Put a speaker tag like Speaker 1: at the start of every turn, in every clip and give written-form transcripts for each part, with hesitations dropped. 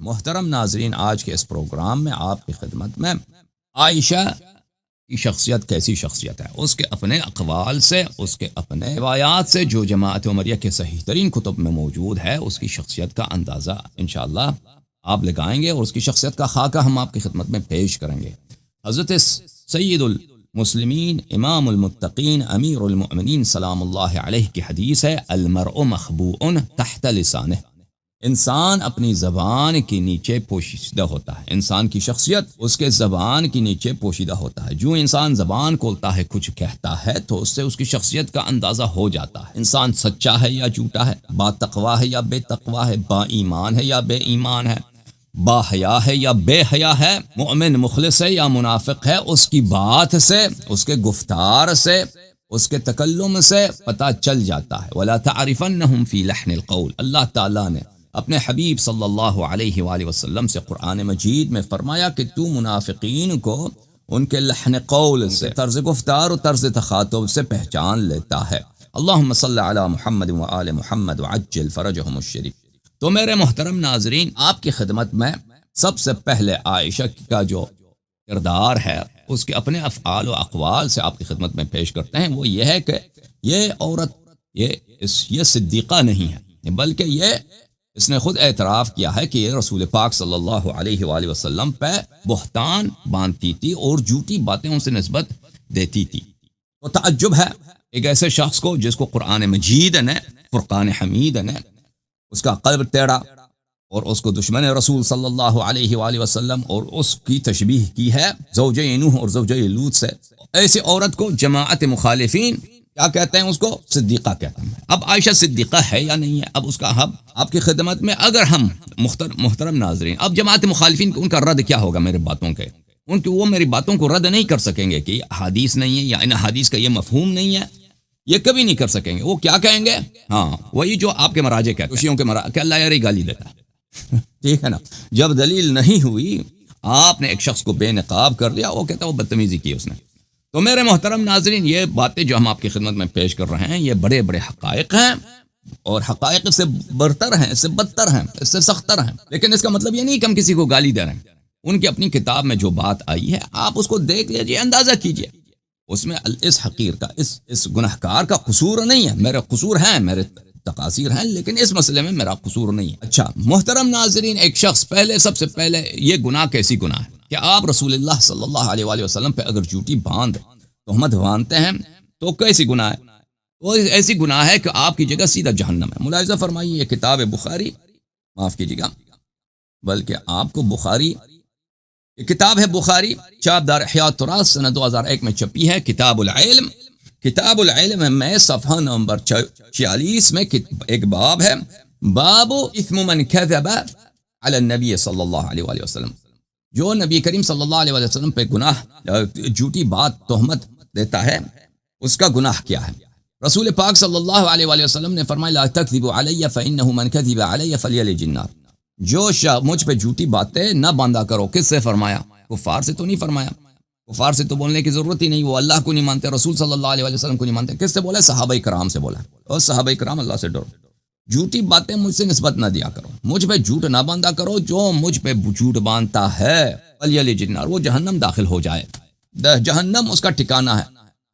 Speaker 1: محترم ناظرین، آج کے اس پروگرام میں آپ کی خدمت میں عائشہ کی شخصیت کیسی شخصیت ہے، اس کے اپنے اقوال سے، اس کے اپنے روایات سے جو جماعت عمریہ کے صحیح ترین کتب میں موجود ہے، اس کی شخصیت کا اندازہ انشاءاللہ آپ لگائیں گے اور اس کی شخصیت کا خاکہ ہم آپ کی خدمت میں پیش کریں گے۔ حضرت سید المسلمین، امام المتقین، امیر المؤمنین سلام اللہ علیہ کی حدیث ہے، المرء مخبوء تحت لسانہ، انسان اپنی زبان کے نیچے پوشیدہ ہوتا ہے، انسان کی شخصیت اس کے زبان کے نیچے پوشیدہ ہوتا ہے۔ جو انسان زبان کھولتا ہے، کچھ کہتا ہے، تو اس سے اس کی شخصیت کا اندازہ ہو جاتا ہے، انسان سچا ہے یا جھوٹا ہے، با تقوی ہے یا بے تقوی ہے، با ایمان ہے یا بے ایمان ہے، با حیا ہے یا بے حیا ہے، مومن مخلص ہے یا منافق ہے، اس کی بات سے، اس کے گفتار سے، اس کے تکلم سے پتہ چل جاتا ہے۔ وَلَا تَعْرِفَنَّهُمْ فِي لَحْنِ الْقَوْلِ، اللہ تعالیٰ نے اپنے حبیب صلی اللہ علیہ وآلہ وسلم سے قرآن مجید میں فرمایا کہ تو منافقین کو ان کے لحن قول سے، طرز گفتار و طرز تخاطب سے پہچان لیتا ہے۔ اللہم صلی علی محمد وآل محمد وعجل فرجہم الشریف۔ تو میرے محترم ناظرین، آپ کی خدمت میں سب سے پہلے عائشہ کا جو کردار ہے اس کے اپنے افعال و اقوال سے آپ کی خدمت میں پیش کرتے ہیں۔ وہ یہ ہے کہ یہ عورت یہ صدیقہ نہیں ہے، بلکہ اس نے خود اعتراف کیا ہے کہ یہ رسول پاک صلی اللہ علیہ وآلہ وسلم پہ بہتان باندھتی تھی اور جھوٹی باتیں ان سے نسبت دیتی تھی۔ تو تعجب ہے ایک ایسے شخص کو جس کو قرآن مجید نے، فرقان حمید نے اس کا قلب ٹیڑھا اور اس کو دشمن رسول صلی اللہ علیہ وآلہ وسلم اور اس کی تشبیہ کی ہے زوجہ نوح اور زوجہ لوط سے۔ ایسی عورت کو جماعت مخالفین کیا کہتے ہیں؟ اس کو صدیقہ کہتے ہیں۔ اب عائشہ صدیقہ ہے یا نہیں ہے، اب اس کا حب آپ کی خدمت میں اگر ہم محترم ناظرین، اب جماعت مخالفین ان کا رد کیا ہوگا میرے باتوں کے؟ وہ میری باتوں کو رد نہیں کر سکیں گے کہ یہ حدیث نہیں ہے یا ان حدیث کا یہ مفہوم نہیں ہے، یہ کبھی نہیں کر سکیں گے۔ وہ کیا کہیں گے؟ ہاں، وہی جو آپ کے مراجع کہتے ہیں، خوشیوں کے مراجع کہ اللہ یار گالی دیتا ہے ٹھیک ہے نا، جب دلیل نہیں ہوئی آپ نے ایک شخص کو بے نقاب کر دیا، وہ کہتا ہے وہ بدتمیزی کی اس نے۔ تو میرے محترم ناظرین، یہ باتیں جو ہم آپ کی خدمت میں پیش کر رہے ہیں یہ بڑے بڑے حقائق ہیں، اور حقائق سے برتر ہیں، اس سے بدتر ہیں، اس سے سختر ہیں، لیکن اس کا مطلب یہ نہیں کہ ہم کسی کو گالی دے رہے ہیں۔ ان کی اپنی کتاب میں جو بات آئی ہے آپ اس کو دیکھ لیجئے، اندازہ کیجئے، اس میں اس حقیر کا، اس گناہگار کا قصور نہیں ہے۔ میرے قصور ہیں، میرے تقاصیر ہیں، لیکن اس مسئلے میں میرا قصور نہیں ہے۔ اچھا محترم ناظرین، ایک شخص سب سے پہلے یہ گناہ کیسی گناہ ہے کہ آپ رسول اللہ صلی اللہ علیہ وآلہ وسلم پہ اگر جھوٹی تہمت باندھتے ہیں تو کیسی گناہ ہے؟ وہ ایسی گناہ ہے کہ آپ کی جگہ سیدھا جہنم ہے۔ ملاحظہ فرمائیے، یہ کتاب بخاری، معاف کیجیے گا، بلکہ آپ کو بخاری، یہ کتاب ہے بخاری، چاپ دار احیاء التراث سنہ 2001 میں چھپی ہے، کتاب العلم۔ کتاب العلم میں صفحہ نمبر 46 میں ایک باب ہے، باب اثم من کذب علی النبی صلی اللہ علیہ وآلہ وسلم، جو نبی کریم صلی اللہ علیہ وسلم پہ گناہ، جھوٹی بات، تہمت دیتا ہے، اس کا گناہ کیا ہے؟ رسول پاک صلی اللہ علیہ وآلہ وسلم نے فرمایا لا تکذبوا علی فانہ من کذب علی فلیلج النار، جو مجھ پہ جھوٹی باتیں نہ باندھا کرو۔ کس سے فرمایا؟ کفار سے تو نہیں فرمایا، کفار سے تو بولنے کی ضرورت ہی نہیں، وہ اللہ کو نہیں مانتے، رسول صلی اللہ علیہ وآلہ وسلم کو نہیں مانتے۔ کس سے بولا؟ صحابہ کرام سے بولا، اور صحابہ کرام اللہ سے ڈرو، جھوٹی باتیں مجھ سے نسبت نہ دیا کرو، مجھ پہ جھوٹ نہ باندھا کرو، جو مجھ پہ جھوٹ باندھتا ہے فلیلج النار، وہ جہنم داخل ہو جائے، جہنم اس کا ٹھکانہ ہے۔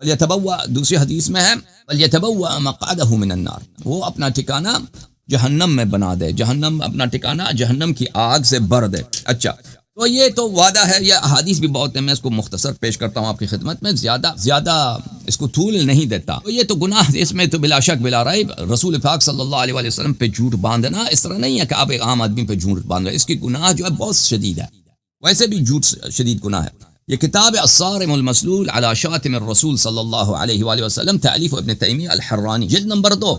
Speaker 1: فلیتبوأ، دوسری حدیث میں ہے فلیتبوأ مقعدہ من النار، وہ اپنا ٹھکانہ جہنم میں بنا دے، جہنم اپنا ٹھکانہ جہنم کی آگ سے بھر دے۔ اچھا، تو یہ تو وعدہ ہے، یہ احادیث بھی بہت ہیں، میں اس کو مختصر پیش کرتا ہوں آپ کی خدمت میں، زیادہ اس کو طول نہیں دیتا۔ تو یہ تو گناہ، اس میں تو بلا شک بلا ریب رسول پاک صلی اللہ علیہ وآلہ وسلم پہ جھوٹ باندھنا اس طرح نہیں ہے کہ آپ ایک عام آدمی پہ جھوٹ باندھ رہے، اس کی گناہ جو ہے بہت شدید ہے، ویسے بھی جھوٹ شدید گناہ ہے۔ یہ کتاب الصارم المسلول علی شاتم الرسول صلی اللہ علیہ وآلہ وسلم، تالیف ابن تیمیہ الحرانی، جلد نمبر 2۔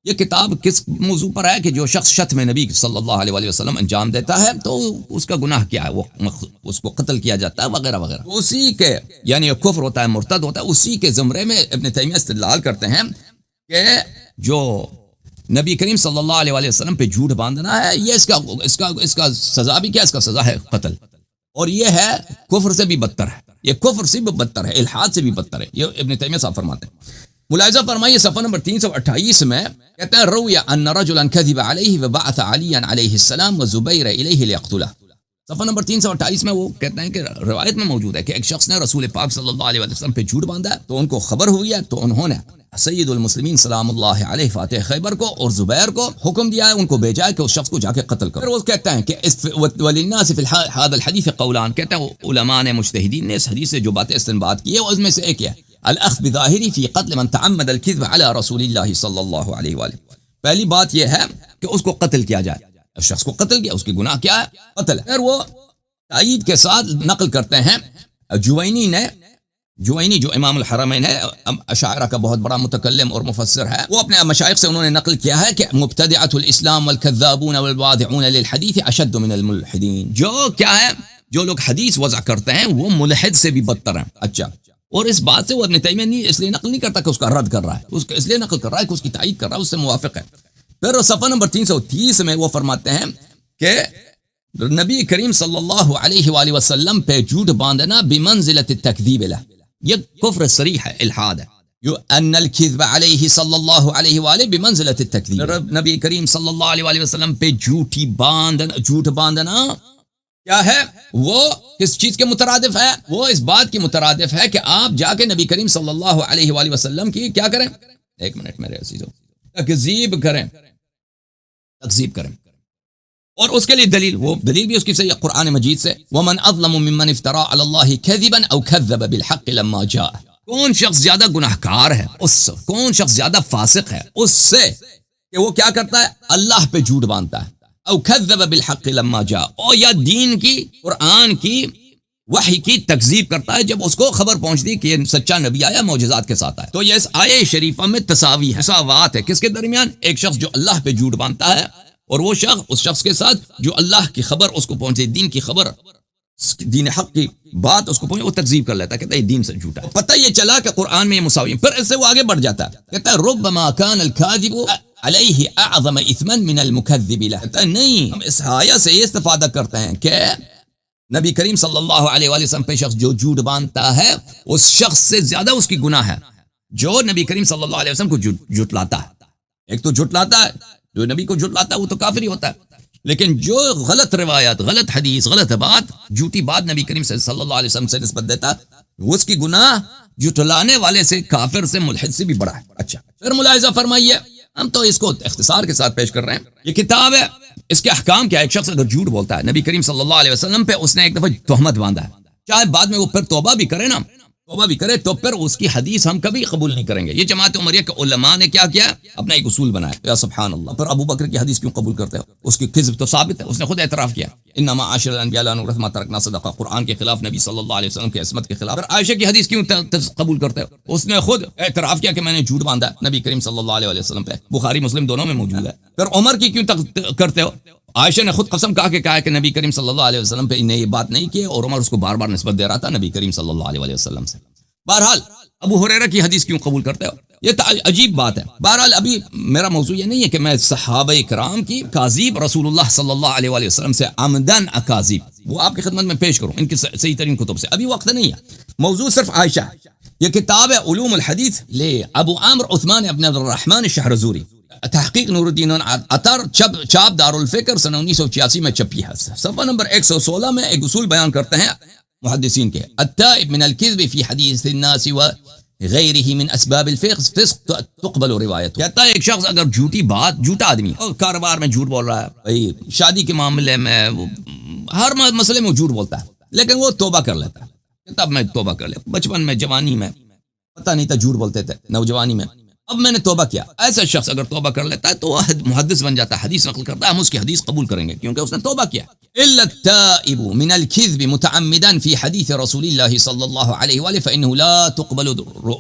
Speaker 1: یہ کتاب کس موضوع پر ہے کہ جو شخص شتم نبی صلی اللہ علیہ وآلہ وسلم انجام دیتا ہے تو اس کا گناہ کیا ہے، وہ اس کو قتل کیا جاتا ہے وغیرہ وغیرہ، اسی کے یعنی کفر ہوتا ہے، مرتد ہوتا ہے، اسی کے زمرے میں ابن تیمیہ استدلال کرتے ہیں کہ جو نبی کریم صلی اللہ علیہ وآلہ وسلم پہ جھوٹ باندھنا ہے، یہ اس کا سزا بھی کیا؟ اس کا سزا ہے قتل، اور یہ ہے کفر سے بھی بدتر ہے، یہ کفر سے بھی بدتر ہے، الحاد سے بھی بدتر ہے، یہ ابن تیمیہ صاحب فرماتے ہیں۔ ملاحظہ فرمائیے صفحہ نمبر 328 میں کہتا ہے روی ان رجلا كذب عليه وبعث عليا عليه السلام وزبير اليه ليقتله. صفحہ نمبر 328 میں وہ کہتے ہیں کہ روایت میں موجود ہے کہ ایک شخص نے رسول پاک صلی اللہ علیہ وسلم پہ جھوٹ باندھا تو ان کو خبر ہوئی ہے تو انہوں نے سید المسلمین سلام اللہ علیہ فاتح خیبر کو اور زبیر کو حکم دیا ہے، ان کو بھیجا ہے کہ اس شخص کو جا کے قتل کرو. پھر وہ کہتا ہے کہ وللناس فی هذا الحدیث قولان، کہتا ہے علماء نے مجتہدین نے اس حدیث سے جو باتیں استنباط کی ہے اس میں سے ایک ہے الاخذ بظاہری فی قتل من تعمد الكذب علی رسول اللہ صلی اللہ علیہ وآلہ. پہلی بات یہ ہے کہ اس کو قتل کیا جائے، اس شخص کو قتل کیا، اس کی گناہ کیا ہے؟ قتل. پھر وہ تائید کے ساتھ نقل کرتے ہیں جوینی جو امام الحرمین ہے، اشاعرہ کا بہت بڑا متکلم اور مفسر ہے، وہ اپنے مشائخ سے انہوں نے نقل کیا ہے کہ مبتدعۃ الاسلام والکذابون والواضعون للحدیث اشد من الملحدین. جو کیا ہے، جو لوگ حدیث وضع کرتے ہیں وہ ملحد سے بھی بدتر ہیں. اچھا، اور اس بات سے وہ ابن تیمیہ نہیں اس لیے نقل نہیں کرتا کہ اس کا رد کر رہا ہے، اس کو اس لیے نقل کر رہا ہے کہ اس کی تائید کر رہا ہے، اس سے موافق ہے. پھر صفحہ نمبر 330 میں وہ فرماتے ہیں کہ نبی کریم صلی اللہ علیہ وآلہ وسلم پہ جھوٹ باندھنا بمنزلۃ التکذیب له، یہ کفر صریح ہے، الحاد ہے. ان الكذب علیہ صلی اللہ علیہ وآلہ بمنزلۃ التکذیب، نبی کریم صلی اللہ علیہ وآلہ وسلم پہ جھوٹ باندھنا کیا ہے، وہ کس چیز کے مترادف ہے؟ وہ اس بات کی مترادف ہے کہ آپ جا کے نبی کریم صلی اللہ علیہ وآلہ وسلم کی کیا کریں، ایک منٹ میرے عزیزو، تکذیب کریں. اور اس کے لیے دلیل، وہ دلیل بھی اس کی صحیح قرآن مجید سے ومن اظلم ممن افترى على الله كذبا او كذب بالحق لما جاء. کون شخص زیادہ گناہ گار ہے اس سے، کون شخص زیادہ فاسق ہے اس سے کہ وہ کیا کرتا ہے، اللہ پہ جھوٹ باندھتا ہے، او كذب بالحق لما جاء، اور یا دین کی قرآن کی وحی کی تکذیب کرتا ہے جب اس کو خبر پہنچتی کہ یہ سچا نبی آیا معجزات کے ساتھ آیا. تو یہ اس آیہ شریفہ میں تساوی ہے، مساوات ہے کس کے درمیان؟ ایک شخص جو اللہ پہ جھوٹ باندھتا ہے اور وہ شخص اس شخص کے ساتھ جو اللہ کی خبر اس کو پہنچے، دین کی خبر، دین حق کی بات اس کو پہنچے، وہ تکذیب کر لیتا ہے، کہتا ہے یہ دین سے جھوٹا ہے. پتہ یہ چلا کہ قرآن میں یہ مساوی. پھر اس سے وہ آگے بڑھ جاتا ہے، کہتا ہے ربما كان الكاذب علیہ اعظم اثما من المکذب له. کہتا ہے نہیں، ہم اس آیہ سے یہ استفادہ کرتے ہیں کہ نبی کریم صلی اللہ علیہ وآلہ وسلم پہ شخص جو جھوٹ باندھتا ہے اس شخص سے زیادہ اس کی گناہ ہے جو نبی کریم صلی اللہ علیہ وسلم کو جھٹلاتا ہے. ایک تو جھٹلاتا ہے، جو نبی کو جھٹلاتا ہے وہ تو کافر ہی ہوتا ہے، لیکن جو غلط روایات، غلط حدیث، غلط بات، جھوٹی بات نبی کریم صلی اللہ علیہ وسلم سے نسبت دیتا ہے، وہ اس کی گناہ جھٹلانے والے سے، کافر سے، ملحد سے بھی بڑا ہے. اچھا، پھر ملاحظہ فرمائیے، ہم تو اس کو اختصار کے ساتھ پیش کر رہے ہیں. یہ کتاب ہے، اس کے احکام کیا ہے؟ ایک شخص اگر جھوٹ بولتا ہے نبی کریم صلی اللہ علیہ وسلم پہ، اس نے ایک دفعہ تہمت باندھا ہے، چاہے بعد میں وہ پھر توبہ بھی کرے نا، توبہ بھی کرے، تو پھر اس کی حدیث ہم کبھی قبول نہیں کریں گے. یہ جماعت عمریہ کے علماء نے کیا کیا، اپنا ایک اصول بنایا. یا سبحان اللہ، پھر ابو بکر کی حدیث کیوں قبول کرتے ہو؟ اس کی کذب تو ثابت ہے، اس نے خود اعتراف کیا، انما عاشر الانبیاء لا نورث ما ترکنا صدقہ، قرآن کے خلاف، نبی صلی اللہ علیہ وسلم کی عصمت کے خلاف. پھر عائشہ کی حدیث کیوں قبول کرتے ہو؟ اس نے خود اعتراف کیا کہ میں نے جھوٹ باندھا نبی کریم صلی اللہ علیہ وسلم پہ، بخاری مسلم دونوں میں موجود ہے. پھر عمر کی کیوں کرتے ہو؟ عائشہ نے خود قسم کہا کہ نبی کریم صلی اللہ علیہ وسلم پہ انہیں یہ بات نہیں کی، اور عمر اس کو بار بار نسبت دے رہا تھا نبی کریم صلی اللہ علیہ وسلم سے. بہرحال ابو ہریرہ کی حدیث کیوں قبول کرتے ہو؟ یہ عجیب بات ہے. بہرحال ابھی میرا موضوع یہ نہیں ہے کہ میں صحابہ کرام کی اکاذیب رسول اللہ صلی اللہ علیہ وآلہ وسلم سے عمدن اکاذیب وہ آپ کی خدمت میں پیش کروں ان کی صحیح ترین کتب سے، ابھی وقت نہیں ہے. موضوع صرف عائشہ ہے. یہ کتاب ہے علوم الحدیث لے ابو عامر عثمان ابن الرحمن الشہرزوری، تحقیق نور الدین عطر، چاپ دار الفکر، سنہ 1986 میں چھپی ہے. صفحہ نمبر 116 میں ایک اصول بیان کرتے ہیں محدثین کے، التائب من الكذب فی حدیث الناس وغیرہ من اسباب الفسق تقبل روایت. کہتا ہے ایک شخص اگر جھوٹی بات، جھوٹا آدمی اور کاروبار میں جھوٹ بول رہا ہے، بھائی شادی کے معاملے میں، ہر مسئلے میں جھوٹ بولتا ہے، لیکن وہ توبہ کر لیتا ہے. کہتا اب میں توبہ کر لیا، بچپن میں، جوانی میں پتہ نہیں تھا، جھوٹ بولتے تھے نوجوانی میں، اب میں نے توبہ کیا. ایسا شخص اگر توبہ کر لیتا ہے تو وہ محدث بن جاتا ہے، حدیث نقل کرتا ہے، ہم اس کی حدیث قبول کریں گے کیونکہ اس نے توبہ کیا. الا التائب من الكذب متعمدا في حديث رسول الله صلی اللہ علیہ وآلہ فانه لا تقبل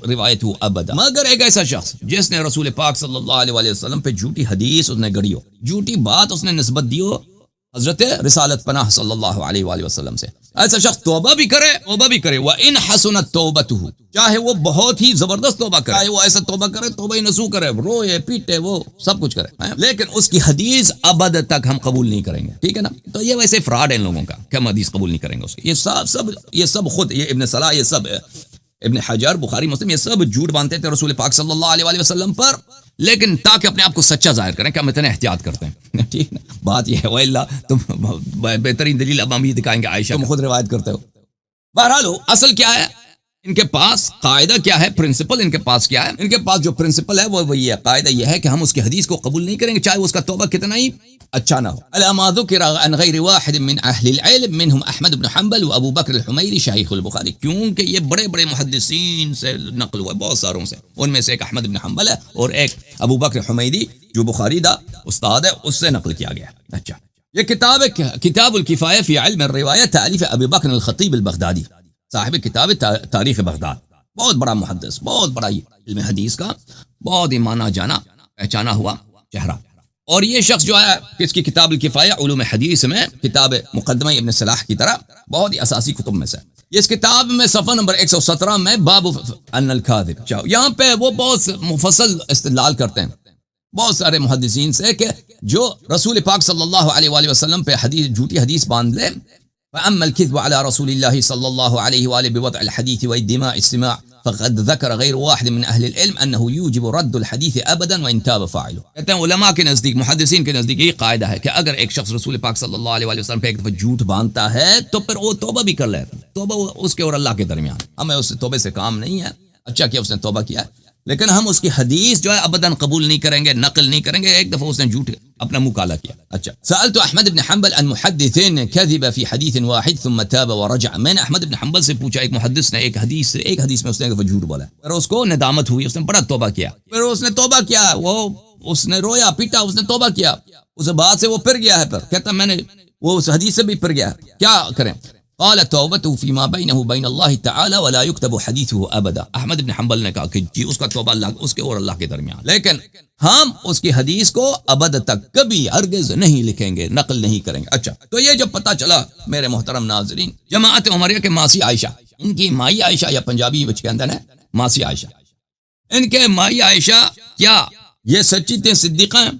Speaker 1: روایته ابدا. مگر ایک ایسا شخص جس نے رسول پاک صلی اللہ علیہ وآلہ وسلم پہ جھوٹی حدیث اس نے گڑی ہو، جھوٹی بات اس نے نسبت دی ہو حضرت رسالت پناہ صلی اللہ علیہ وآلہ وسلم سے، ایسا شخص توبہ بھی کرے وَإِنْ حَسُنَتْ تَوْبَتُهُ، چاہے وہ بہت ہی زبردست توبہ کرے، چاہے وہ ایسا توبہ کرے، توبہ نصوح کرے، روئے پیٹے، وہ سب کچھ کرے، لیکن اس کی حدیث ابد تک ہم قبول نہیں کریں گے. ٹھیک ہے نا؟ تو یہ ویسے فراڈ ہے ان لوگوں کا کہ ہم حدیث قبول نہیں کریں گے اس کی. یہ سب خود یہ ابن صلاح یہ سب ابن حجر، بخاری، مسلم، یہ سب جھوٹ باندھتے تھے رسول پاک صلی اللہ علیہ وآلہ وسلم پر، لیکن تاکہ اپنے آپ کو سچا ظاہر کریں کہ ہم اتنے احتیاط کرتے ہیں. ٹھیک ہے، بات یہ ہے. وَإِلَّا تم بہترین دلیل اب ہم یہ دکھائیں گے عائشہ، تم خود روایت کرتے ہو. بہرحال اصل کیا ہے ان کے پاس، قاعدہ کیا ہے، پرنسپل ان کے پاس کیا ہے؟ ان کے پاس جو پرنسپل ہے وہ یہ ہے، قاعدہ یہ ہے کہ ہم اس کی حدیث کو قبول نہیں کریں گے چاہے اس کا توبہ کتنا ہی اچھا نہ ہو. علامہ ذکر عن غیر واحد من اہل العلم منهم احمد بن حنبل و ابو بکر الحمیری شیخ البخاری، کیونکہ یہ بڑے بڑے محدثین سے نقل ہوا ہے، بہت ساروں سے، ان میں سے ایک احمد بن حنبل ہے اور ایک ابو بکر حمیری جو بخاری دا استاد ہے، اس سے نقل کیا گیا. اچھا، یہ کتاب ہے کتاب الکفایہ فی علم الروایہ، تالیف ابی بکر الخطیب البغدادی، صاحب کتاب تاریخ بغداد، بہت بڑا محدث، بہت بڑا علم حدیث کا بہت ہی مانا جانا پہچانا ہوا چہرہ. اور یہ شخص جو ہے اس کی کتاب الکفایہ علوم حدیث میں کتاب مقدمہ ابن صلاح کی طرح بہت ہی اساسی کتب میں سے. اس کتاب میں صفحہ نمبر 117 میں باب ان الکاذب، یہاں پہ وہ بہت مفصل استدلال کرتے ہیں بہت سارے محدثین سے کہ جو رسول پاک صلی اللہ علیہ وآلہ وسلم پہ حدیث جھوٹی حدیث باندھ لے، فأما الكذب على رسول الله صلى الله عليه وآله بوضع الحديث والدماء السماع فقد ذكر غير واحد من أهل العلم أنه يوجب رد الحديث أبدا وإن تاب فاعله. کہتے ہیں علماء کے نزدیک، محدثین کے نزدیک یہ قاعدہ ہے کہ اگر ایک شخص رسول پاک صلی اللہ علیہ وآلہ وسلم پہ ایک دفعہ جھوٹ باندھتا ہے تو پھر وہ توبہ بھی کر لے. توبہ اس کے اور اللہ کے درمیان، ہمیں اس توبے سے کام نہیں ہے. اچھا کیا اس نے توبہ کیا ہے، لیکن ہم اس کی حدیث جو ہے ابداً قبول نہیں کریں گے، نقل نہیں کریں گے. ایک دفعہ اس نے جھوٹ اپنا منہ کالا کیا. اچھا، سألت احمد بن حنبل عن محدث كذب في حديث واحد ثم تاب ورجع. میں نے احمد بن حنبل سے پوچھا، ایک محدث نے ایک حدیث میں اس نے ایک جھوٹ بولا، پھر اس کو ندامت ہوئی، اس نے بڑا توبہ کیا، پھر اس نے توبہ کیا، اس نے رویا پیٹا، اس نے توبہ کیا، اس بعد سے وہ پھر گیا ہے. پھر کہتا میں نے وہ اس حدیث سے بھی پھر گیا، کیا کریں؟ قال توبته فيما بينه وبين الله تعالى ولا يكتب حديثه ابدا. احمد بن حنبل نے کہا کہ جی اس کا توبہ اللہ اس کے اور اللہ کے درمیان، لیکن ہم اس کی حدیث کو ابد تک کبھی ہرگز نہیں لکھیں گے، نقل نہیں کریں گے. اچھا، تو یہ جب پتہ چلا میرے محترم ناظرین، جماعت عمریہ کے ماسی عائشہ، ان کی مائی عائشہ یا پنجابی بچ کے اندر ہے ماسی عائشہ، ان کے مائی عائشہ کیا یہ سچی تھے صدیقہ ہیں؟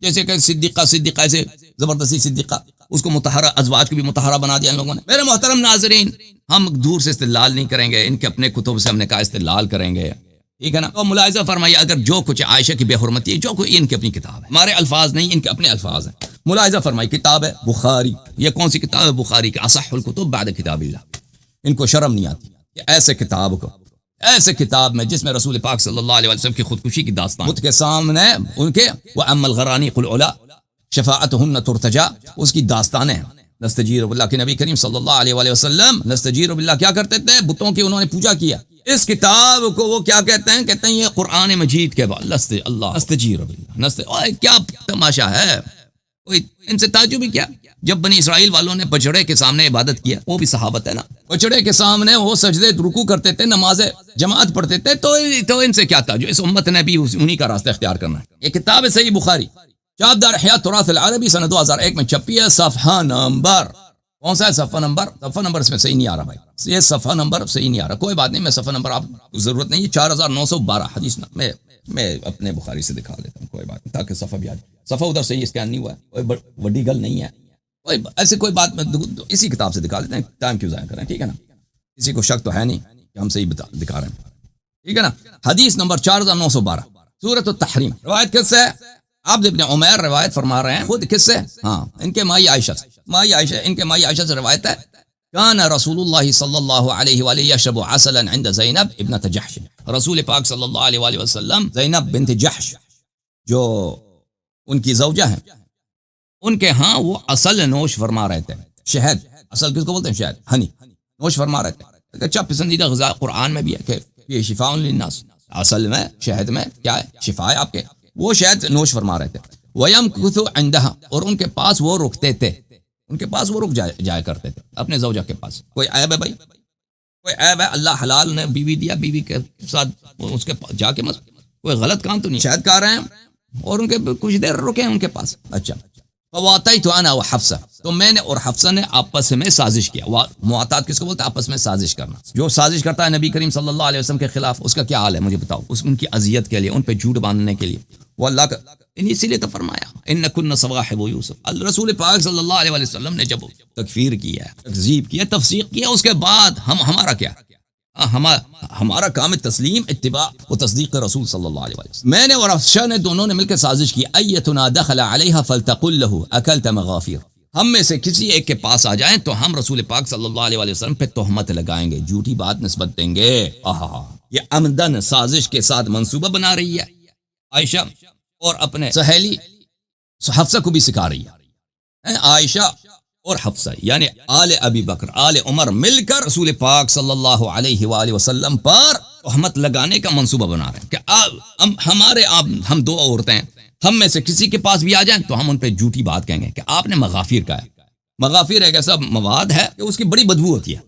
Speaker 1: جیسے کہ صدیقہ سے زبردستی صدیقہ، اس کو مطہرہ، ازواج کو بھی مطہرہ بنا دیا ان لوگوں نے. میرے محترم ناظرین، ہم دور سے استدلال نہیں کریں گے، ان کے اپنے کتب سے ہم نے کہا استدلال کریں گے، ٹھیک ہے نا. تو ملاحظہ فرمائیے، اگر جو کچھ عائشہ کی بے حرمتی ہے، جو کوئی ان کی اپنی کتاب ہے، ہمارے الفاظ نہیں، ان کے اپنے الفاظ ہیں. ملاحظہ فرمائیے، کتاب ہے بخاری، یہ کون سی کتاب ہے؟ بخاری کی اصح الکتب بعد کتاب اللہ. ان کو شرم نہیں آتی کہ ایسے کتاب میں جس میں رسول پاک صلی اللہ علیہ وسلم کی خودکشی کی داستان خود کے سامنے ان کے وَأَمَّا الْغَرَانِقُ الْعُلَا شفاعتهن ترتجا، اس کی داستانیں ہیں. نستجیر باللہ کے نبی کریم صلی اللہ علیہ وآلہ وسلم نستجیر باللہ کیا کرتے تھے؟ بتوں کی انہوں نے پوجا کیا. اس کتاب کو وہ کیا کہتے ہیں؟ کہتے ہیں یہ قرآن مجید کے بعد اللہ نستجیر باللہ. کیا تماشا ہے، کوئی ان سے تعجب ہی کیا؟ جب بنی اسرائیل والوں نے بچڑے کے سامنے عبادت کیا، وہ بھی صحابت ہے نا، بچڑے کے سامنے وہ سجدے رکوع کرتے تھے، نماز جماعت پڑھتے تھے، تو ان سے کیا تعجب؟ اس امت نے بھی انہی کا راستہ اختیار کرنا ہے. یہ کتاب ہے صحیح بخاری، چاپ دار احیاء تراث العربی، سنہ 2001 میں چھپی ہے. صفحہ نمبر کون سا ہے؟ صفحہ نمبر اس میں صحیح نہیں آ رہا بھائی، یہ صفحہ نمبر صحیح نہیں آ رہا. کوئی بات نہیں، میں صفحہ نمبر آپ ضرورت نہیں ہے، 4912 حدیث میں اپنے بخاری سے دکھا دیتا ہوں، کوئی بات نہیں، تاکہ صفحہ بھی آ جائے. صفحہ ادھر صحیح اسکین نہیں ہوا ہے، کوئی بڑی گل نہیں ہے، ایسے کوئی بات میں اسی کتاب سے دکھا دیتے ہیں، ٹائم کیوں ضائع کریں، ٹھیک ہے نا. کسی کو شک تو ہے نہیں کہ ہم صحیح دکھا رہے ہیں، ٹھیک ہے نا. حدیث نمبر 4912، سورۃ التحریم. روایت کس سے؟ عبد ابن عمیر روایت فرما رہے ہیں، خود کس سے؟ ہاں، ان کے مائی عائشہ سے روایت ہے. کان رسول اللہ صلی اللہ علیہ وآلہ یشرب عسلا عند زینب ابنۃ جحش. رسول پاک صلی اللہ علیہ وآلہ وسلم زینب بنت جحش جو ان کی زوجہ ہیں، ان کے ہاں وہ اصل نوش فرما رہے تھے. شہد، اصل کس کو بولتے ہیں؟ شہد، ہنی نوش فرما رہے تھے. اچھا، پسندیدہ غذا قرآن میں بھی ہے کہ یہ شفاء للناس، اصل میں شہد میں کیا ہے؟ شفا ہے آپ کے. وہ شہد نوش فرما رہے تھے. وَيَمْكُثُ عِنْدَهَا، اور ان کے پاس وہ رکتے تھے، ان کے پاس وہ رک جایا کرتے تھے اپنے زوجہ کے پاس. کوئی عیب ہے بھائی؟ کوئی عیب ہے؟ اللہ حلال نے بیوی دیا، بیوی کے ساتھ اس کے جا کے کوئی غلط کام تو نہیں؟ شہد کھا رہے ہیں اور ان کے کچھ دیر رکے ہیں ان کے پاس. اچھا، فواتیت انا وحفصہ، تو میں نے اور حفصہ نے آپس میں سازش کیا. مواطات کس کو بولتے ہیں؟ آپس میں سازش کرنا. جو سازش کرتا ہے نبی کریم صلی اللہ علیہ وسلم کے خلاف، اس کا کیا حال ہے مجھے بتاؤ. ان کی اذیت کے لیے، ان پہ جھوٹ باندھنے کے لیے، وہ اللہ کا اسی لیے تو فرمایا انکن صواحب یوسف. رسول پاک صلی اللہ علیہ وسلم نے جب تکفیر کیا، تکذیب کیا، تفسیق کیا، اس کے بعد ہمارا کیا؟ ہمارا کام ہے تسلیم، اتباع و تصدیق رسول صلی اللہ علیہ وسلم. میں نے اور افشا نے دونوں نے مل کر سازش کی، ایتنا دخل علیہ فلتقل له اکلت مغافیر، ہم میں سے کسی ایک کے پاس آ جائیں تو ہم رسول پاک صلی اللہ علیہ وسلم پہ تہمت لگائیں گے، جھوٹی بات نسبت دیں گے. یہ عمدن سازش کے ساتھ منصوبہ بنا رہی ہے عائشہ، اور اپنے سہیلی حفصہ کو بھی سکھا رہی ہے. عائشہ اور حفصہ یعنی آل ابی بکر آل عمر مل کر رسول پاک صلی اللہ علیہ وآلہ وسلم پر تہمت لگانے کا منصوبہ بنا رہے ہیں کہ ہم دو عورتیں ہیں، ہم میں سے کسی کے پاس بھی آ جائیں تو ہم ان پہ جھوٹی بات کہیں گے کہ آپ نے مغافیر کا ہے. مغافیر ایک ایسا مواد ہے کہ اس کی بڑی بدبو ہوتی ہے،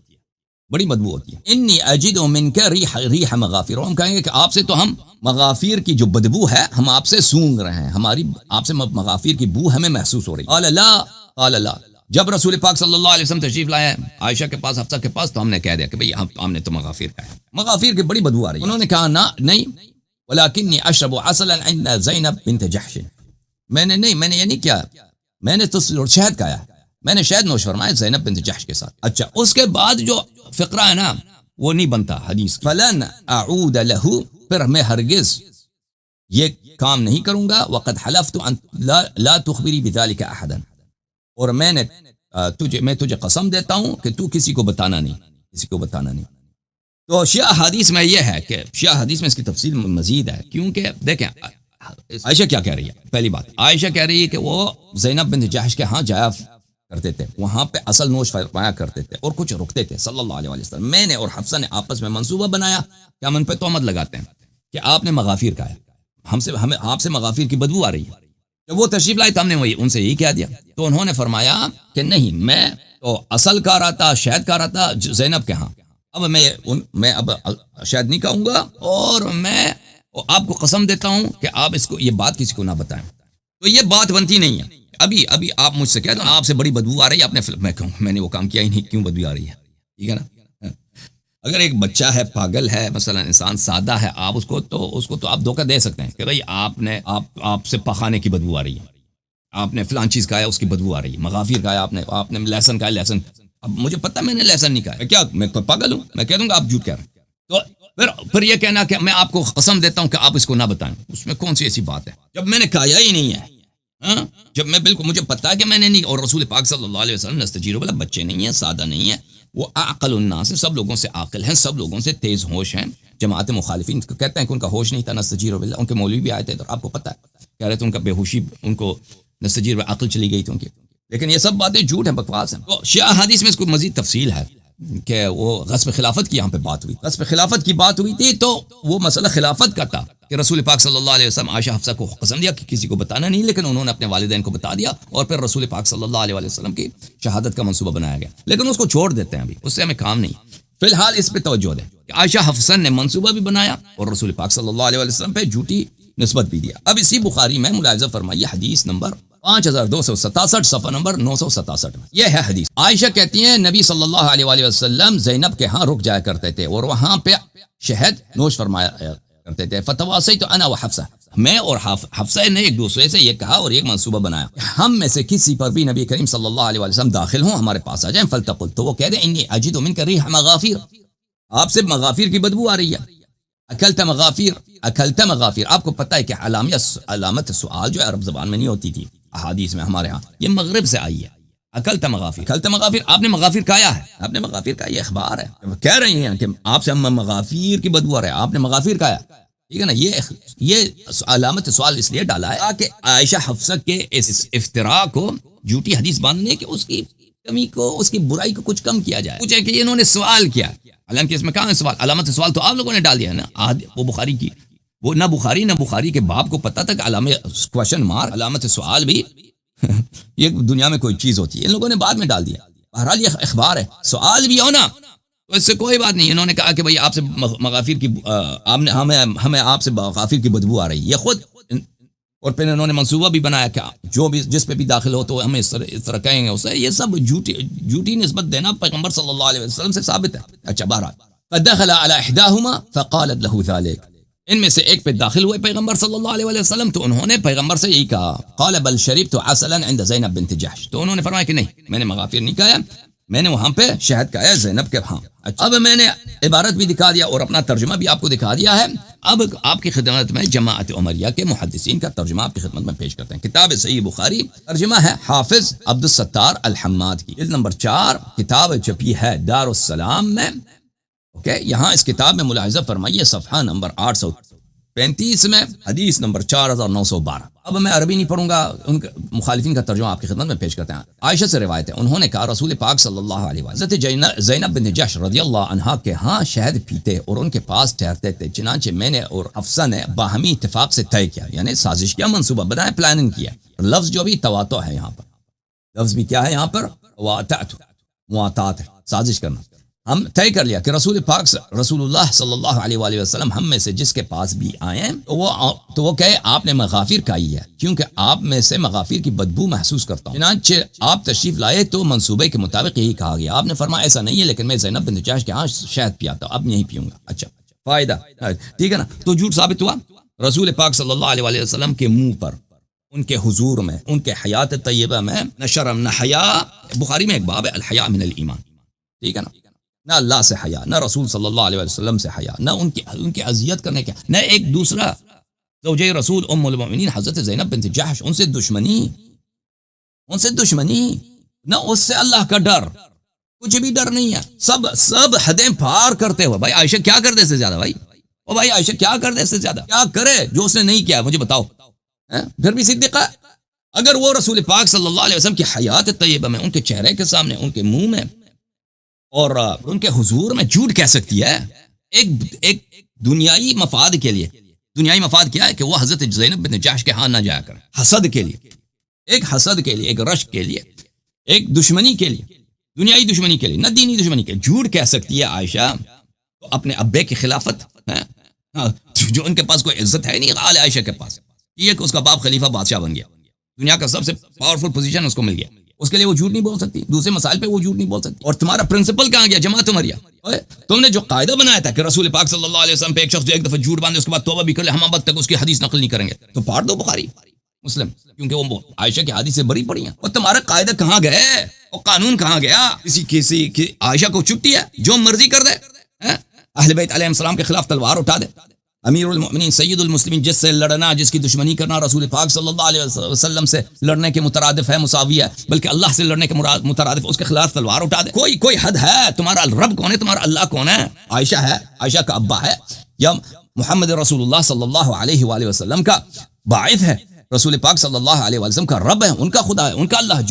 Speaker 1: بڑی بدبو ہوتی ہے. انی اجد منک ریح مغافیر، ہم کہیں گے کہ آپ سے تو ہم مغافیر کی جو بدبو ہے ہم آپ سے سونگ رہے ہیں، ہماری آپ سے مغافیر کی بو ہمیں محسوس ہو رہی ہے. قال لا، جب رسول پاک صلی اللہ علیہ وسلم تشریف لائے عائشہ کے پاس حفصہ کے پاس تو ہم نے کہہ دیا کہ بھئی ہم نے تو مغافیر کا ہے، مغافیر کی بڑی بدبو آ رہی ہے. انہوں نے کہا نہیں، ولکنی اشرب عسلا عند زینب بنت جحش، میں نے یہ نہیں کیا، میں نے تو شہد کھایا، میں نے شہد نوش فرمایا زینب بنت جحش کے ساتھ. اچھا، اس کے بعد جو فقرہ ہے نا وہ نہیں بنتا حدیث. فلن اعود له، پھر میں ہرگز یہ کام نہیں کروں گا. وقد حلفت ان لا تخبری بذلك احدا، اور میں تجھے قسم دیتا ہوں کہ تو کسی کو بتانا نہیں. تو شیعہ حدیث میں یہ ہے کہ شیعہ حدیث میں اس کی تفصیل مزید ہے، کیونکہ دیکھیں عائشہ کیا کہہ رہی ہے. پہلی بات، عائشہ کہہ رہی ہے کہ وہ زینب بنت جحش کے ہاں جایا کرتے تھے، وہاں پہ اصل نوش فرمایا کرتے تھے اور کچھ رکتے تھے صلی اللہ علیہ وسلم. میں نے اور حفصہ نے آپس میں منصوبہ بنایا کہ ہم ان پہ تہمت لگاتے ہیں کہ آپ نے مغافیر کہا ہے، ہمیں آپ سے مغافیر کی بدبو آ رہی ہے. جب وہ تشریف لائے تو ہم نے ان سے یہی کہہ دیا. تو انہوں نے فرمایا کہ نہیں، میں تو اصل کہہ رہا تھا، شہد کہہ رہا تھا زینب کے ہاں، اب میں اب شاید نہیں کہوں گا، اور میں آپ کو قسم دیتا ہوں کہ آپ یہ بات کسی کو نہ بتائیں. تو یہ بات بنتی نہیں ہے. ابھی آپ مجھ سے کہہ دو آپ سے بڑی بدبو آ رہی ہے، آپ نے میں نے وہ کام کیا ہی نہیں، کیوں بدبو آ رہی ہے؟ ٹھیک ہے نا. اگر ایک بچہ ہے، پاگل ہے، مثلا انسان سادہ ہے، آپ اس کو تو آپ دھوکہ دے سکتے ہیں کہ بھئی آپ سے پخانے کی بدبو آ رہی ہے، آپ نے فلان چیز کھایا اس کی بدبو آ رہی ہے، مغافیر کھایا آپ نے لہسن کھایا، لہسن، اب مجھے پتہ میں نے لہسن نہیں کھایا، کیا میں پاگل ہوں؟ میں کہہ دوں گا آپ جھوٹ کہہ رہے ہیں. تو پھر یہ کہنا کہ میں آپ کو قسم دیتا ہوں کہ آپ اس کو نہ بتائیں، اس میں کون سی ایسی بات ہے جب میں نے کھایا ہی نہیں ہے؟ جب میں بالکل مجھے پتہ ہے کہ میں نے نہیں، اور رسول پاک صلی اللہ علیہ وسلم نستجیرو، بلا بچے نہیں ہیں، سادہ نہیں ہیں، وہ اعقل الناس، سب لوگوں سے عاقل ہیں، سب لوگوں سے تیز ہوش ہیں. جماعت مخالفین کہتے ہیں کہ ان کا ہوش نہیں تھا، نستجیرو باللہ، ان کے مولوی بھی آئے تھے تو آپ کو پتہ ہے کہہ رہے تھے ان کا بے ہوشی، ان کو نستجیر عقل چلی گئی تھی ان کی. لیکن یہ سب باتیں جھوٹ ہیں، بکواس ہیں. تو شیعہ حدیث میں اس کو مزید تفصیل ہے کہ وہ غصب خلافت کی یہاں پہ بات ہوئی، غصب خلافت کی بات ہوئی تھی، تو وہ مسئلہ خلافت کا تھا کہ رسول پاک صلی اللہ علیہ وسلم عائشہ حفصہ کو قسم دیا کہ کسی کو بتانا نہیں، لیکن انہوں نے اپنے والدین کو بتا دیا، اور پھر رسول پاک صلی اللہ علیہ وسلم کی شہادت کا منصوبہ بنایا گیا. لیکن اس کو چھوڑ دیتے ہیں، ابھی اس سے ہمیں کام نہیں. فی الحال اس پہ توجہ دیں کہ عائشہ حفصہ نے منصوبہ بھی بنایا اور رسول پاک صلی اللہ علیہ وسلم پہ جھوٹی نسبت بھی دیا. اب اسی بخاری میں ملاحظہ فرمائیے حدیث نمبر 5267 صفحہ نمبر 967 میں یہ ہے حدیث. عائشہ کہتی ہیں نبی صلی اللہ علیہ وآلہ وسلم زینب کے ہاں رک جایا کرتے تھے اور وہاں پہ شہد نوش فرمایا کرتے تھے. فتواصیت انا وحفصہ، میں اور حفصہ نے ایک دوسرے سے یہ کہا اور ایک منصوبہ بنایا ہم میں سے کسی پر بھی نبی کریم صلی اللہ علیہ وسلم داخل ہوں، ہمارے پاس آ جائیں. فلتقل، تو وہ کہہ دیں انی اجد منک ریح مغافیر، آپ سے مغافیر کی بدبو آ رہی ہے. اکلت مغافیر، آپ کو پتہ ہے کہ علامت سوال جو عرب زبان میں نہیں ہوتی تھی احادیث میں ہمارے ہاں، یہ مغرب سے آئی ہے. اکلت مغافیر، آپ نے مغافیر کھایا ہے، آپ نے مغافیر کھایا، یہ اخبار ہے، کہہ رہی ہیں کہ آپ سے مغافیر کی بدبو آ رہا ہے، آپ نے مغافیر کھایا. ٹھیک ہے نا. یہ علامت سوال اس لیے ڈالا ہے کہ عائشہ حفصہ کے اس افتراء کو جھوٹی حدیث باندھنے کہ اس کی کمی کو، اس کی برائی کو کچھ کم کیا جائے. پوچھے کہ انہوں نے سوال کیا، حالانکہ اس میں کہاں ہے سوال؟ علامت سوال تو آپ لوگوں نے ڈال دیا نا. وہ بخاری کی، وہ نہ بخاری کے باب کو پتہ تھا کہ کوشچن مارک علامت سوال بھی یہ دنیا میں کوئی چیز ہوتی ہے، ان لوگوں نے بعد میں ڈال دیا. بہرحال یہ اخبار ہے، سوال بھی ہو نا تو اس سے کوئی بات نہیں. انہوں نے کہا کہ بھئی آپ سے مغافیر کی ہمیں آپ سے مغافیر کی بدبو آ رہی ہے، یہ خود. اور پھر انہوں نے منصوبہ بھی بنایا کہ جو بھی جس پہ بھی داخل ہو تو ہمیں اس طرح کہیں گے اسے. یہ سب جھوٹی نسبت دینا پیغمبر صلی اللہ علیہ وسلم سے ثابت ہے. اچھا، بہرحال فدخل على احداهما فقالت له ذلك، ان میں سے ایک پہ داخل ہوئے پیغمبر صلی اللہ علیہ وسلم تو انہوں نے پیغمبر سے یہی کہا. قال بل شربت عسلا عند زینب بنت جحش، تو انہوں نے فرمایا کہ نہیں، میں نے مغافیر نہیں کھایا، میں نے وہاں پہ شہد کھایا زینب کے ہاں. اب میں نے عبارت بھی دکھا دیا اور اپنا ترجمہ بھی آپ کو دکھا دیا ہے. اب آپ کی خدمت میں جماعت عمریہ کے محدثین کا ترجمہ آپ کی خدمت میں پیش کرتے ہیں. کتاب صحیح بخاری، ترجمہ ہے حافظ عبد الستار الحماد کی، جلد نمبر 4. کتاب چھپی ہے دار السلام میں. اوکے، یہاں اس کتاب میں ملاحظہ فرمائیے صفحہ نمبر 835 میں حدیث نمبر 4912. اب میں عربی نہیں پڑھوں گا، ان مخالفین کا ترجمہ آپ کی خدمت میں پیش کرتے ہیں. عائشہ سے روایت ہے، انہوں نے کہا رسول پاک صلی اللہ علیہ وسلم حضرت زینب بنت جحش رضی اللہ عنہا کے ہاں شہد پیتے اور ان کے پاس ٹھہرتے تھے. چنانچہ میں نے اور حفصہ نے باہمی اتفاق سے طے کیا، یعنی سازش کیا، منصوبہ بنایا، پلاننگ کیا. لفظ جو بھی تواتو ہے یہاں پر، لفظ بھی کیا ہے یہاں پر، مواتات ہے، سازش کرنا. ہم طے کر لیا کہ رسول پاک رسول اللہ صلی اللہ علیہ وآلہ وسلم ہم میں سے جس کے پاس بھی آئیں تو وہ کہے آپ نے مغافر کھائی ہے، کیونکہ آپ میں سے مغافر کی بدبو محسوس کرتا ہوں. چنانچہ آپ تشریف لائے تو منصوبے کے مطابق یہی کہا گیا. آپ نے فرمایا ایسا نہیں ہے، لیکن میں زینب بنت جحش کے ہاں شہد پیا تھا، اب نہیں پیوں گا. اچھا، فائدہ ٹھیک ہے نا. تو جھوٹ ثابت ہوا. رسول پاک صلی اللہ علیہ وآلہ وسلم کے منہ پر، ان کے حضور میں، ان کے حیات طیبہ میں نہ شرم نہ حیا. بخاری میں ایک باب ہے الحیا من الایمان، ٹھیک ہے نا. نہ اللہ سے حیا، نہ رسول صلی اللہ علیہ وسلم سے حیا، نہ ان کی اذیت کرنے کا، نہ ایک دوسرا زوجہ رسول ام المؤمنین حضرت زینب بنت جحش ان سے دشمنی، نہ اس سے اللہ کا ڈر، کچھ بھی ڈر نہیں ہے. سب حدیں پار کرتے ہوئے. بھائی عائشہ کیا کر دے سے زیادہ، بھائی عائشہ کیا کر دے سے زیادہ، کیا کرے جو اس نے نہیں کیا مجھے بتاؤ. پھر بھی صدیقہ، اگر وہ رسول پاک صلی اللہ علیہ وسلم کی حیات طیبہ میں، ان کے چہرے کے سامنے، ان کے منہ میں اور ان کے حضور میں جھوٹ کہہ سکتی ہے ایک دنیائی مفاد کے لیے. دنیائی مفاد کیا ہے کہ وہ حضرت زینب بنت جحش کے ہاں نہ جایا کریں، حسد کے لیے، ایک رشک کے لیے، ایک دشمنی کے لیے، دنیائی دشمنی کے لیے، نہ دینی دشمنی کے لیے. جھوٹ کہہ سکتی ہے عائشہ اپنے ابے کی خلافت، جو ان کے پاس کوئی عزت ہے نہیں آل عائشہ کے پاس. یہ کہ اس کا باپ خلیفہ بادشاہ بن گیا، دنیا کا سب سے پاورفل پوزیشن اس کو مل گیا، اس کے لیے وہ جھوٹ نہیں بول سکتی. دوسرے مسائل پہ وہ جھوٹ نہیں بول سکتی. اور تمہارا پرنسپل کہاں گیا؟ جماعت عمریہ. تم نے جو قاعدہ بنایا تھا کہ رسول پاک صلی اللہ علیہ وسلم پہ ایک شخص جو ایک دفعہ جھوٹ باندھے اس کے بعد توبہ بھی کر لے، ہم اب تک اس کی حدیث نقل نہیں کریں گے، تو پاڑ دو بخاری مسلم، کیونکہ وہ عائشہ کی حدیث سے بری پڑی ہیں. اور تمہارا قاعدہ کہاں گئے؟ اور قانون کہاں گیا؟ کسی کی عائشہ کو چھٹی ہے، جو مرضی کر دے، اہل بیت علیہ السلام کے خلاف تلوار اٹھا دے. امیر المؤمنین سید المسلمین، جس سے لڑنا، جس کی دشمنی کرنا رسول پاک صلی اللہ علیہ وسلم سے لڑنے کے مترادف ہے، مساوی ہے، بلکہ اللہ سے لڑنے کے مترادف، اس کے خلاف تلوار اٹھا دے. کوئی حد ہے؟ تمہارا رب کون ہے؟ تمہارا اللہ کون ہے؟ عائشہ ہے، عائشہ کا ابا ہے، یا محمد رسول اللہ صلی اللہ علیہ وآلہ وسلم کا باعث ہے، رسول پاک صلی اللہ علیہ وسلم کا رب ہے، ان کا خدا ہے، ان کا اللہ،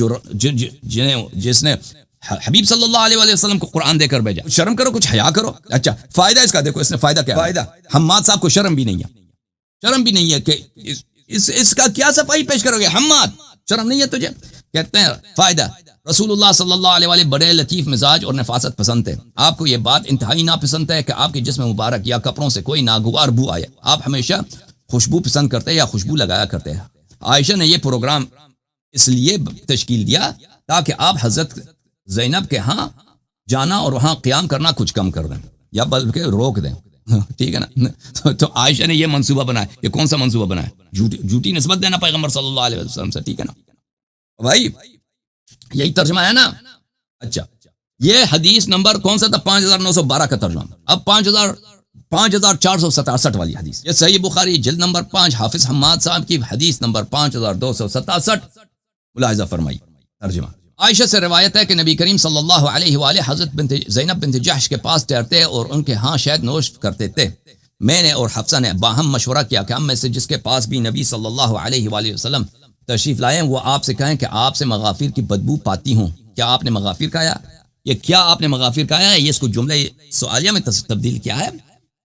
Speaker 1: جس نے حبیب صلی اللہ علیہ وسلم کو قرآن دے کر بھیجا. شرم کرو، کچھ حیا کرو. اچھا، فائدہ اس کا دیکھو، اس نے فائدہ کیا؟ فائدہ حماد صاحب کو شرم بھی نہیں ہے کہ اس کا کیا صفائی پیش کرو گے؟ حماد، شرم نہیں ہے تجھے؟ کہتے ہیں فائدہ، رسول اللہ صلی اللہ علیہ وسلم بڑے لطیف مزاج اور نفاست پسند تھے. آپ کو یہ بات انتہائی ناپسند ہے کہ آپ کے جسم مبارک یا کپڑوں سے کوئی ناگوار بو آئے. آپ ہمیشہ خوشبو پسند کرتے یا خوشبو لگایا کرتے ہیں. عائشہ نے یہ پروگرام اس لیے تشکیل دیا تاکہ آپ حضرت زینب کے ہاں جانا اور وہاں قیام کرنا کچھ کم کر دیں یا بلکہ روک دیں. ٹھیک ہے نا. تو عائشہ نے یہ منصوبہ بنایا. یہ کون سا منصوبہ بنایا؟ جھوٹی نسبت دینا پیغمبر صلی اللہ علیہ وسلم سے. ٹھیک ہے نا بھائی، یہی ترجمہ ہے نا. اچھا، یہ حدیث نمبر کون سا تھا؟ 5912 کا ترجمہ. اب 5467 والی حدیث، یہ صحیح بخاری جلد نمبر 5 حافظ حماد صاحب کی حدیث نمبر 5267. ملاحظہ فرمائی ترجمہ. عائشہ سے روایت ہے کہ نبی کریم صلی اللہ علیہ وآلہ حضرت زینب بنت جحش کے پاس ٹھہرتے اور ان کے ہاں شہد نوش کرتے تھے. میں نے اور حفصہ نے باہم مشورہ کیا کہ ہم میں سے جس کے پاس بھی نبی صلی اللہ علیہ وآلہ وسلم تشریف لائیں وہ آپ سے کہیں کہ آپ سے مغافر کی بدبو پاتی ہوں. کیا آپ نے مغافر کھایا؟ یہ کیا آپ نے مغافر کھایا ہے، یہ اس کو جملہ سوالیہ میں تبدیل کیا ہے.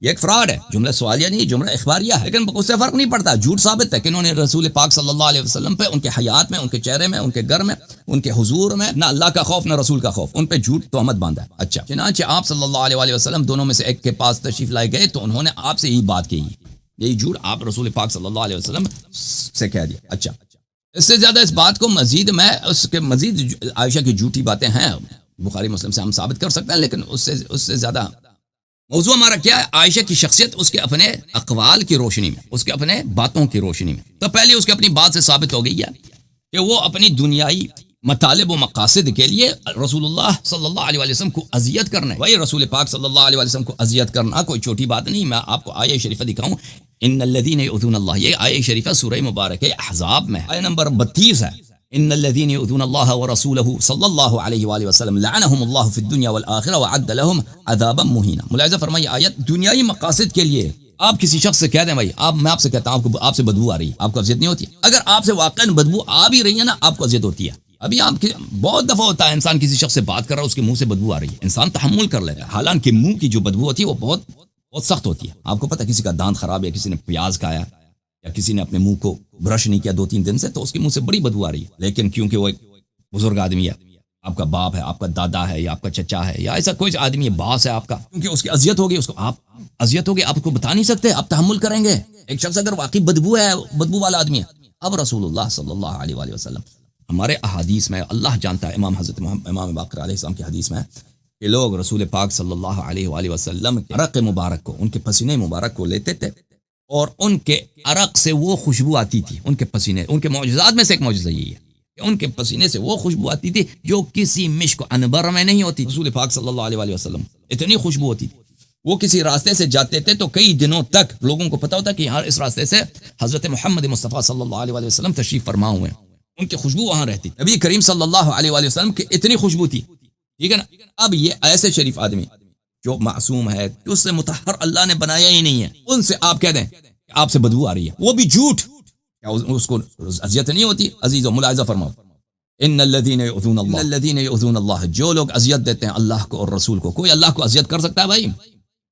Speaker 1: یہ ایک فراڈ ہے، جملہ سوالیہ نہیں، جملہ اخباریہ ہے. لیکن اس سے فرق نہیں پڑتا، جھوٹ ثابت ہے کہ انہوں نے رسول پاک صلی اللہ علیہ وسلم پہ، ان کے حیات میں، ان کے چہرے میں، ان کے گھر میں، ان کے حضور میں نہ اللہ کا خوف نہ رسول کا خوف، ان پہ جھوٹ تہمت باندھا ہے. اچھا، چنانچہ آپ صلی اللہ علیہ وسلم دونوں میں سے ایک کے پاس تشریف لائے گئے تو انہوں نے آپ سے یہی بات کہی، یہی جھوٹ آپ رسول پاک صلی اللہ علیہ وسلم سے کہہ دیا. اچھا، اس سے زیادہ اس بات کو مزید عائشہ کی جھوٹی باتیں ہیں، بخاری مسلم سے ہم ثابت کر سکتے ہیں، لیکن اس سے زیادہ موضوع ہمارا کیا ہے؟ عائشہ کی شخصیت اس کے اپنے اقوال کی روشنی میں، اس کے اپنے باتوں کی روشنی میں. تو پہلے اس کے اپنی بات سے ثابت ہو گئی ہے کہ وہ اپنی دنیائی مطالب و مقاصد کے لیے رسول اللہ صلی اللہ علیہ وسلم کو اذیت کرنا ہے. وہی رسول پاک صلی اللہ علیہ وسلم کو اذیت کرنا کوئی چھوٹی بات نہیں. میں آپ کو آیہ شریفہ دکھاؤں, ان الذین یؤذون اللہ, یہ آیہ شریفہ سورہ مبارک احزاب میں آیہ نمبر 32 ہے. ان الذین یؤذون اللہ ورسولہ صلی اللہ علیہ وآلہ وسلم لعنہم اللہ فی الدنیا والآخرہ وعد لہم عذابا مہینا. ملاحظہ فرمائیے, آیت دنیائی مقاصد کے لیے. آپ کسی شخص سے کہہ دیں بھائی میں آپ سے کہتا ہوں آپ سے بدبو آ رہی ہے, آپ کو اذیت نہیں ہوتی؟ اگر آپ سے واقعا بدبو آ بھی رہی ہے نا, آپ کو اذیت ہوتی ہے. ابھی آپ کے بہت دفعہ ہوتا ہے انسان کسی شخص سے بات کر رہا ہے, اس کے منہ سے بدبو آ رہی ہے, انسان تحمل کر لیتا ہے, حالانکہ منہ کی جو بدبو ہوتی ہے وہ بہت بہت سخت ہوتی ہے. آپ کو پتہ ہے کسی کا دانت خراب ہے, کسی نے پیاز کھایا یا کسی نے اپنے منہ کو برش نہیں کیا 2-3 دن سے, تو اس کے منہ سے بڑی بدبو آ رہی ہے. لیکن کیونکہ وہ ایک بزرگ آدمی ہے, آپ کا باپ ہے, آپ کا دادا ہے, یا آپ کا چچا ہے, یا ایسا کوئی آدمی ہے, باس ہے آپ کا, کیونکہ اس کی اذیت ہوگی, اس کو آپ اذیت ہوگی, آپ کو بتا نہیں سکتے, آپ تحمل کریں گے. ایک شخص اگر واقعی بدبو ہے, بدبو والا آدمی ہے. اب رسول اللہ صلی اللہ علیہ وآلہ وسلم, ہمارے احادیث میں اللہ جانتا ہے, امام باقر علیہ السلام کی حدیث میں کہ لوگ رسول پاک صلی اللہ علیہ وآلہ وسلم کے عرق مبارک کو, ان کے پسینے مبارک کو لیتے تھے, اور ان کے عرق سے وہ خوشبو آتی تھی. ان کے پسینے, ان کے معجزات میں سے ایک معجزہ یہی ہے کہ ان کے پسینے سے وہ خوشبو آتی تھی جو کسی مشک و عنبر میں نہیں ہوتی. رسول پاک صلی اللہ علیہ وآلہ وسلم اتنی خوشبو ہوتی تھی. وہ کسی راستے سے جاتے تھے تو کئی دنوں تک لوگوں کو پتا ہوتا کہ یہاں اس راستے سے حضرت محمد مصطفیٰ صلی اللہ علیہ وآلہ وسلم تشریف فرما ہوئے ہیں. ان کی خوشبو وہاں رہتی. نبی کریم صلی اللہ علیہ وآلہ وسلم کی اتنی خوشبو تھی, ٹھیک ہے نا. اب یہ ایسے شریف آدمی جو معصوم ہے, اس سے مطہر اللہ نے بنایا ہی نہیں ہے, ان سے آپ کہہ دیں کہ آپ سے بدبو آ رہی ہے, وہ بھی جھوٹ, کیا اس کو اذیت نہیں ہوتی؟ عزیزو ملاحظہ فرماؤ, ان الذین یؤذون اللہ, جو لوگ اذیت دیتے ہیں اللہ کو اور رسول کو. کوئی اللہ کو اذیت کر سکتا ہے بھائی؟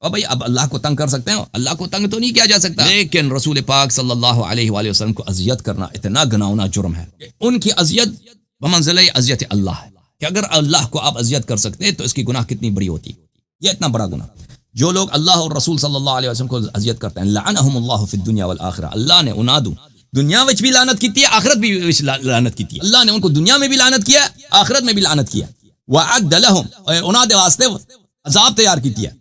Speaker 1: اور بھائی اب اللہ کو تنگ کر سکتے ہیں؟ اللہ کو تنگ تو نہیں کیا جا سکتا, لیکن رسول پاک صلی اللہ علیہ وآلہ وسلم کو اذیت کرنا اتنا گناؤنا جرم ہے کہ ان کی اذیت بمنزلہ اذیت اللہ ہے, کہ اگر اللہ کو آپ اذیت کر سکتے ہیں تو اس کی گناہ کتنی بڑی ہوتی. یہ اتنا بڑا گناہ. جو لوگ اللہ اور رسول صلی اللہ علیہ وسلم کو اذیت کرتے ہیں, لعنہم اللہ فی الدنیا والآخرہ, اللہ نے انادو دنیا وچ بھی لعنت کیتی ہے, آخرت بھی لعنت کیتی ہے. اللہ نے ان کو دنیا میں بھی لعنت کیا, آخرت میں بھی لعنت کیا. وعد لہم, اناد واسطے عذاب تیار کیتی ہے.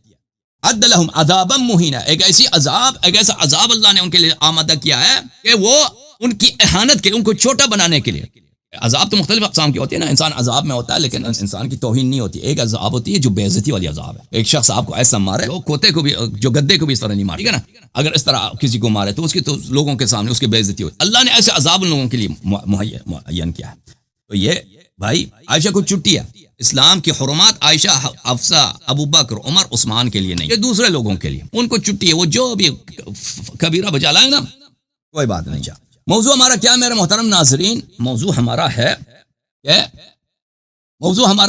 Speaker 1: عد لہم عذابا مہینا, ایک ایسا عذاب اللہ نے ان کے لیے آمادہ کیا ہے کہ وہ ان کی اہانت کے, ان کو چھوٹا بنانے کے لیے. عذاب تو مختلف اقسام کی ہوتی ہے نا, انسان عذاب میں ہوتا ہے لیکن انسان کی توہین نہیں ہوتی. ایک عذاب ہوتی ہے جو بے عزتی والی عذاب ہے. ایک شخص آپ کو ایسا مارے, وہ کھوتے کو بھی, جو گدے کو بھی اس طرح نہیں مارے گا نا, اگر اس طرح کسی کو مارے تو اس کی تو لوگوں کے سامنے اس کی بے عزتی ہوتی. اللہ نے ایسے عذاب ان لوگوں کے لیے معین کیا ہے. تو یہ بھائی عائشہ کو چھٹی ہے. اسلام کی حرمات عائشہ, حفصہ, ابو بکر, عمر, عثمان کے لیے نہیں, یہ دوسرے لوگوں کے لیے, ان کو چھٹی ہے. وہ جو بھی کبیرہ بجا لائے نا, کوئی بات نہیں. موضوع ہمارا کیا میرے محترم ناظرین؟ موضوع ہمارا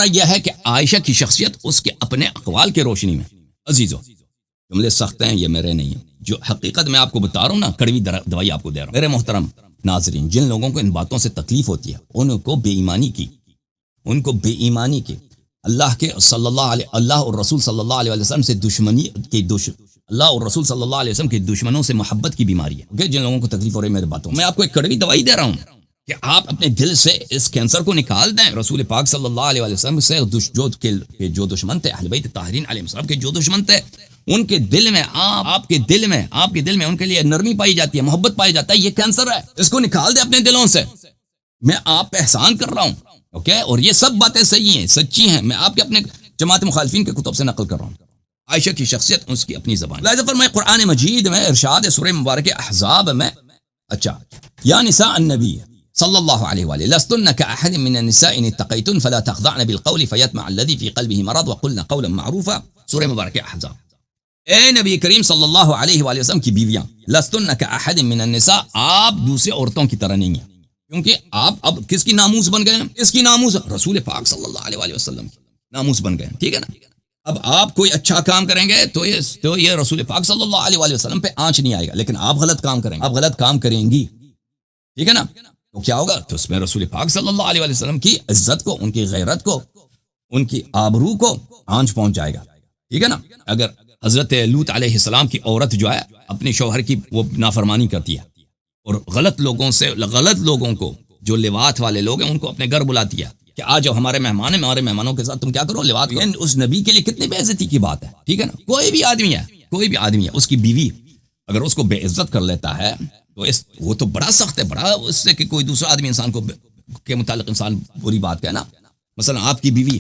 Speaker 1: یہ ہے کہ عائشہ کی شخصیت اس کے اپنے اقوال کے روشنی میں. عزیزو, جملے سخت ہیں, یہ میرے نہیں ہیں, جو حقیقت میں آپ کو بتا رہا ہوں نا, کڑوی دوائی آپ کو دے رہا ہوں. میرے محترم ناظرین, جن لوگوں کو ان باتوں سے تکلیف ہوتی ہے, ان کو بے ایمانی کی اللہ اور رسول صلی اللہ علیہ وسلم سے اللہ اور رسول صلی اللہ علیہ وسلم کے دشمنوں سے محبت کی بیماری ہے. okay? جن لوگوں کو تکلیف ہو رہی ہے میرے باتوں, میں آپ کو ایک کڑوی دوائی دے رہا ہوں کہ آپ اپنے دل سے اس کینسر کو نکال دیں. رسول پاک صلی اللہ علیہ وسلم سے جو دشمن تھے, اہل بیت طاہرین علیہ السلام کے جو دشمن تھے, ان کے دل میں آپ کے دل میں ان کے لیے نرمی پائی جاتی ہے, محبت پائی جاتا ہے. یہ کینسر ہے, اس کو نکال دیں اپنے دلوں سے. میں آپ پہ احسان کر رہا ہوں, اوکے, اور یہ سب باتیں صحیح ہیں, سچی ہیں. میں آپ کے اپنے جماعت مخالفین کے کتب سے نقل کر رہا ہوں. عائشہ کی شخصیت اس کی اپنی زبان. لہذا فرمائے قرآن مجید میں ارشاد سورہ مبارک احزاب میں, اچھا, یا نساء النبی صلی اللہ علیہ وآلہ لستن كأحد من النساء ان اتقیتن فلا تخضعن بالقول فيطمع الذي في قلبه مرض وقلن قولا معروفا. سورہ مبارک احزاب. اے نبی کریم صلی اللہ علیہ وآلہ وسلم کی بیویاں, لستن كأحد من النساء, آپ دوسرے عورتوں کی طرح نہیں ہیں, کیونکہ آپ اب کس کی ناموس بن گئے ہیں؟ اس کی ناموس رسول پاک صلی اللہ علیہ وآلہ وسلم کی ناموس بن گئے ہیں, ٹھیک ہے نا. اب آپ کوئی اچھا کام کریں گے تو یہ رسول پاک صلی اللہ علیہ وآلہ وسلم پہ آنچ نہیں آئے گا, لیکن آپ غلط کام کریں گے, آپ غلط کام کریں گی, ٹھیک ہے نا, تو کیا ہوگا؟ تو اس میں رسول پاک صلی اللہ علیہ وآلہ وسلم کی عزت کو, ان کی غیرت کو, ان کی آبرو کو آنچ پہنچ جائے گا, ٹھیک ہے نا. اگر حضرت لوط علیہ السلام کی عورت جو ہے اپنے شوہر کی وہ نافرمانی کرتی ہے اور غلط لوگوں کو, جو لواط والے لوگ ہیں, ان کو اپنے گھر بلاتی ہے کہ آ جاؤ, ہمارے مہمان ہیں, ہمارے مہمانوں کے ساتھ تم کیا کرو, لواط. اس نبی کے لیے کتنی بے عزتی کی بات ہے, ٹھیک ہے نا. کوئی بھی آدمی ہے, اس کی بیوی اگر اس کو بے عزت کر لیتا ہے تو وہ تو بڑا سخت ہے, بڑا اس سے کہ کوئی دوسرا آدمی انسان کو کے متعلق انسان بری بات کہے نا، مثلا آپ کی بیوی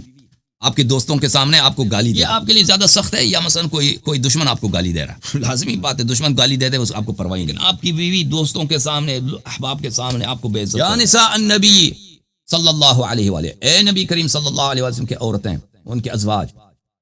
Speaker 1: آپ کے دوستوں کے سامنے آپ کو گالی دے، یہ آپ کے لیے زیادہ سخت ہے یا مثلا کوئی دشمن آپ کو گالی دے رہا ہے؟ لازمی بات ہے، دشمن گالی دے دے اس آپ کو پرواہ نہیں، آپ کی بیوی دوستوں کے سامنے احباب کے سامنے آپ کو بے عزت، یا نساء النبی صلی اللہ علیہ وآلہ، اے نبی کریم صلی اللہ علیہ وسلم کے عورتیں، ان کے ازواج،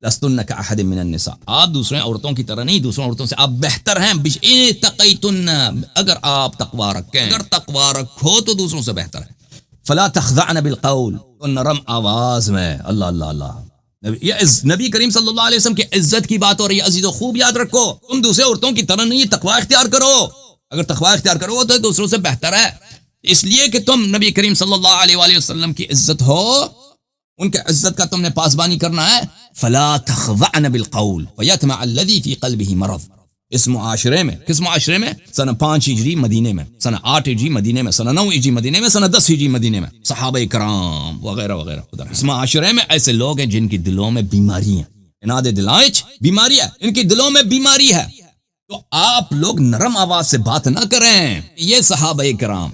Speaker 1: لستن کاحد من النساء، آپ دوسرے عورتوں کی طرح نہیں، دوسروں عورتوں سے آپ بہتر ہیں، اتقیتن، اگر آپ تقوی رکھیں، اگر تقوی رکھو تو دوسروں سے بہتر ہے، فلا تخضعن بالقول، تو نرم آواز میں، اللہ اللہ اللہ، یہ نبی کریم صلی اللہ علیہ وسلم کی عزت کی بات ہو رہی ہے عزیزو، خوب یاد رکھو، تم دوسرے عورتوں کی طرح نہیں، تقوی اختیار کرو، اگر تقوی اختیار کرو تو دوسروں سے بہتر ہے، اس لیے کہ تم نبی کریم صلی اللہ علیہ وآلہ وسلم کی عزت ہو، ان کے عزت کا تم نے پاسبانی کرنا ہے، فلا تخضعن بالقول فیطمع الذی فی قلبہ مرض، اس معاشرے میں، کس معاشرے میں؟ سنہ 5 ہجری مدینے میں، سنہ 8 ہجری مدینے میں، سنہ 9 ہجری مدینے میں، سنہ 10 ہجری مدینے میں، صحابہ کرام وغیرہ وغیرہ، اس معاشرے میں ایسے لوگ ہیں جن کی دلوں میں بیماری ہے، اناد دلائچ بیماری ہے، ان کی دلوں میں بیماری ہے، تو آپ لوگ نرم آواز سے بات نہ کریں، یہ صحابہ کرام،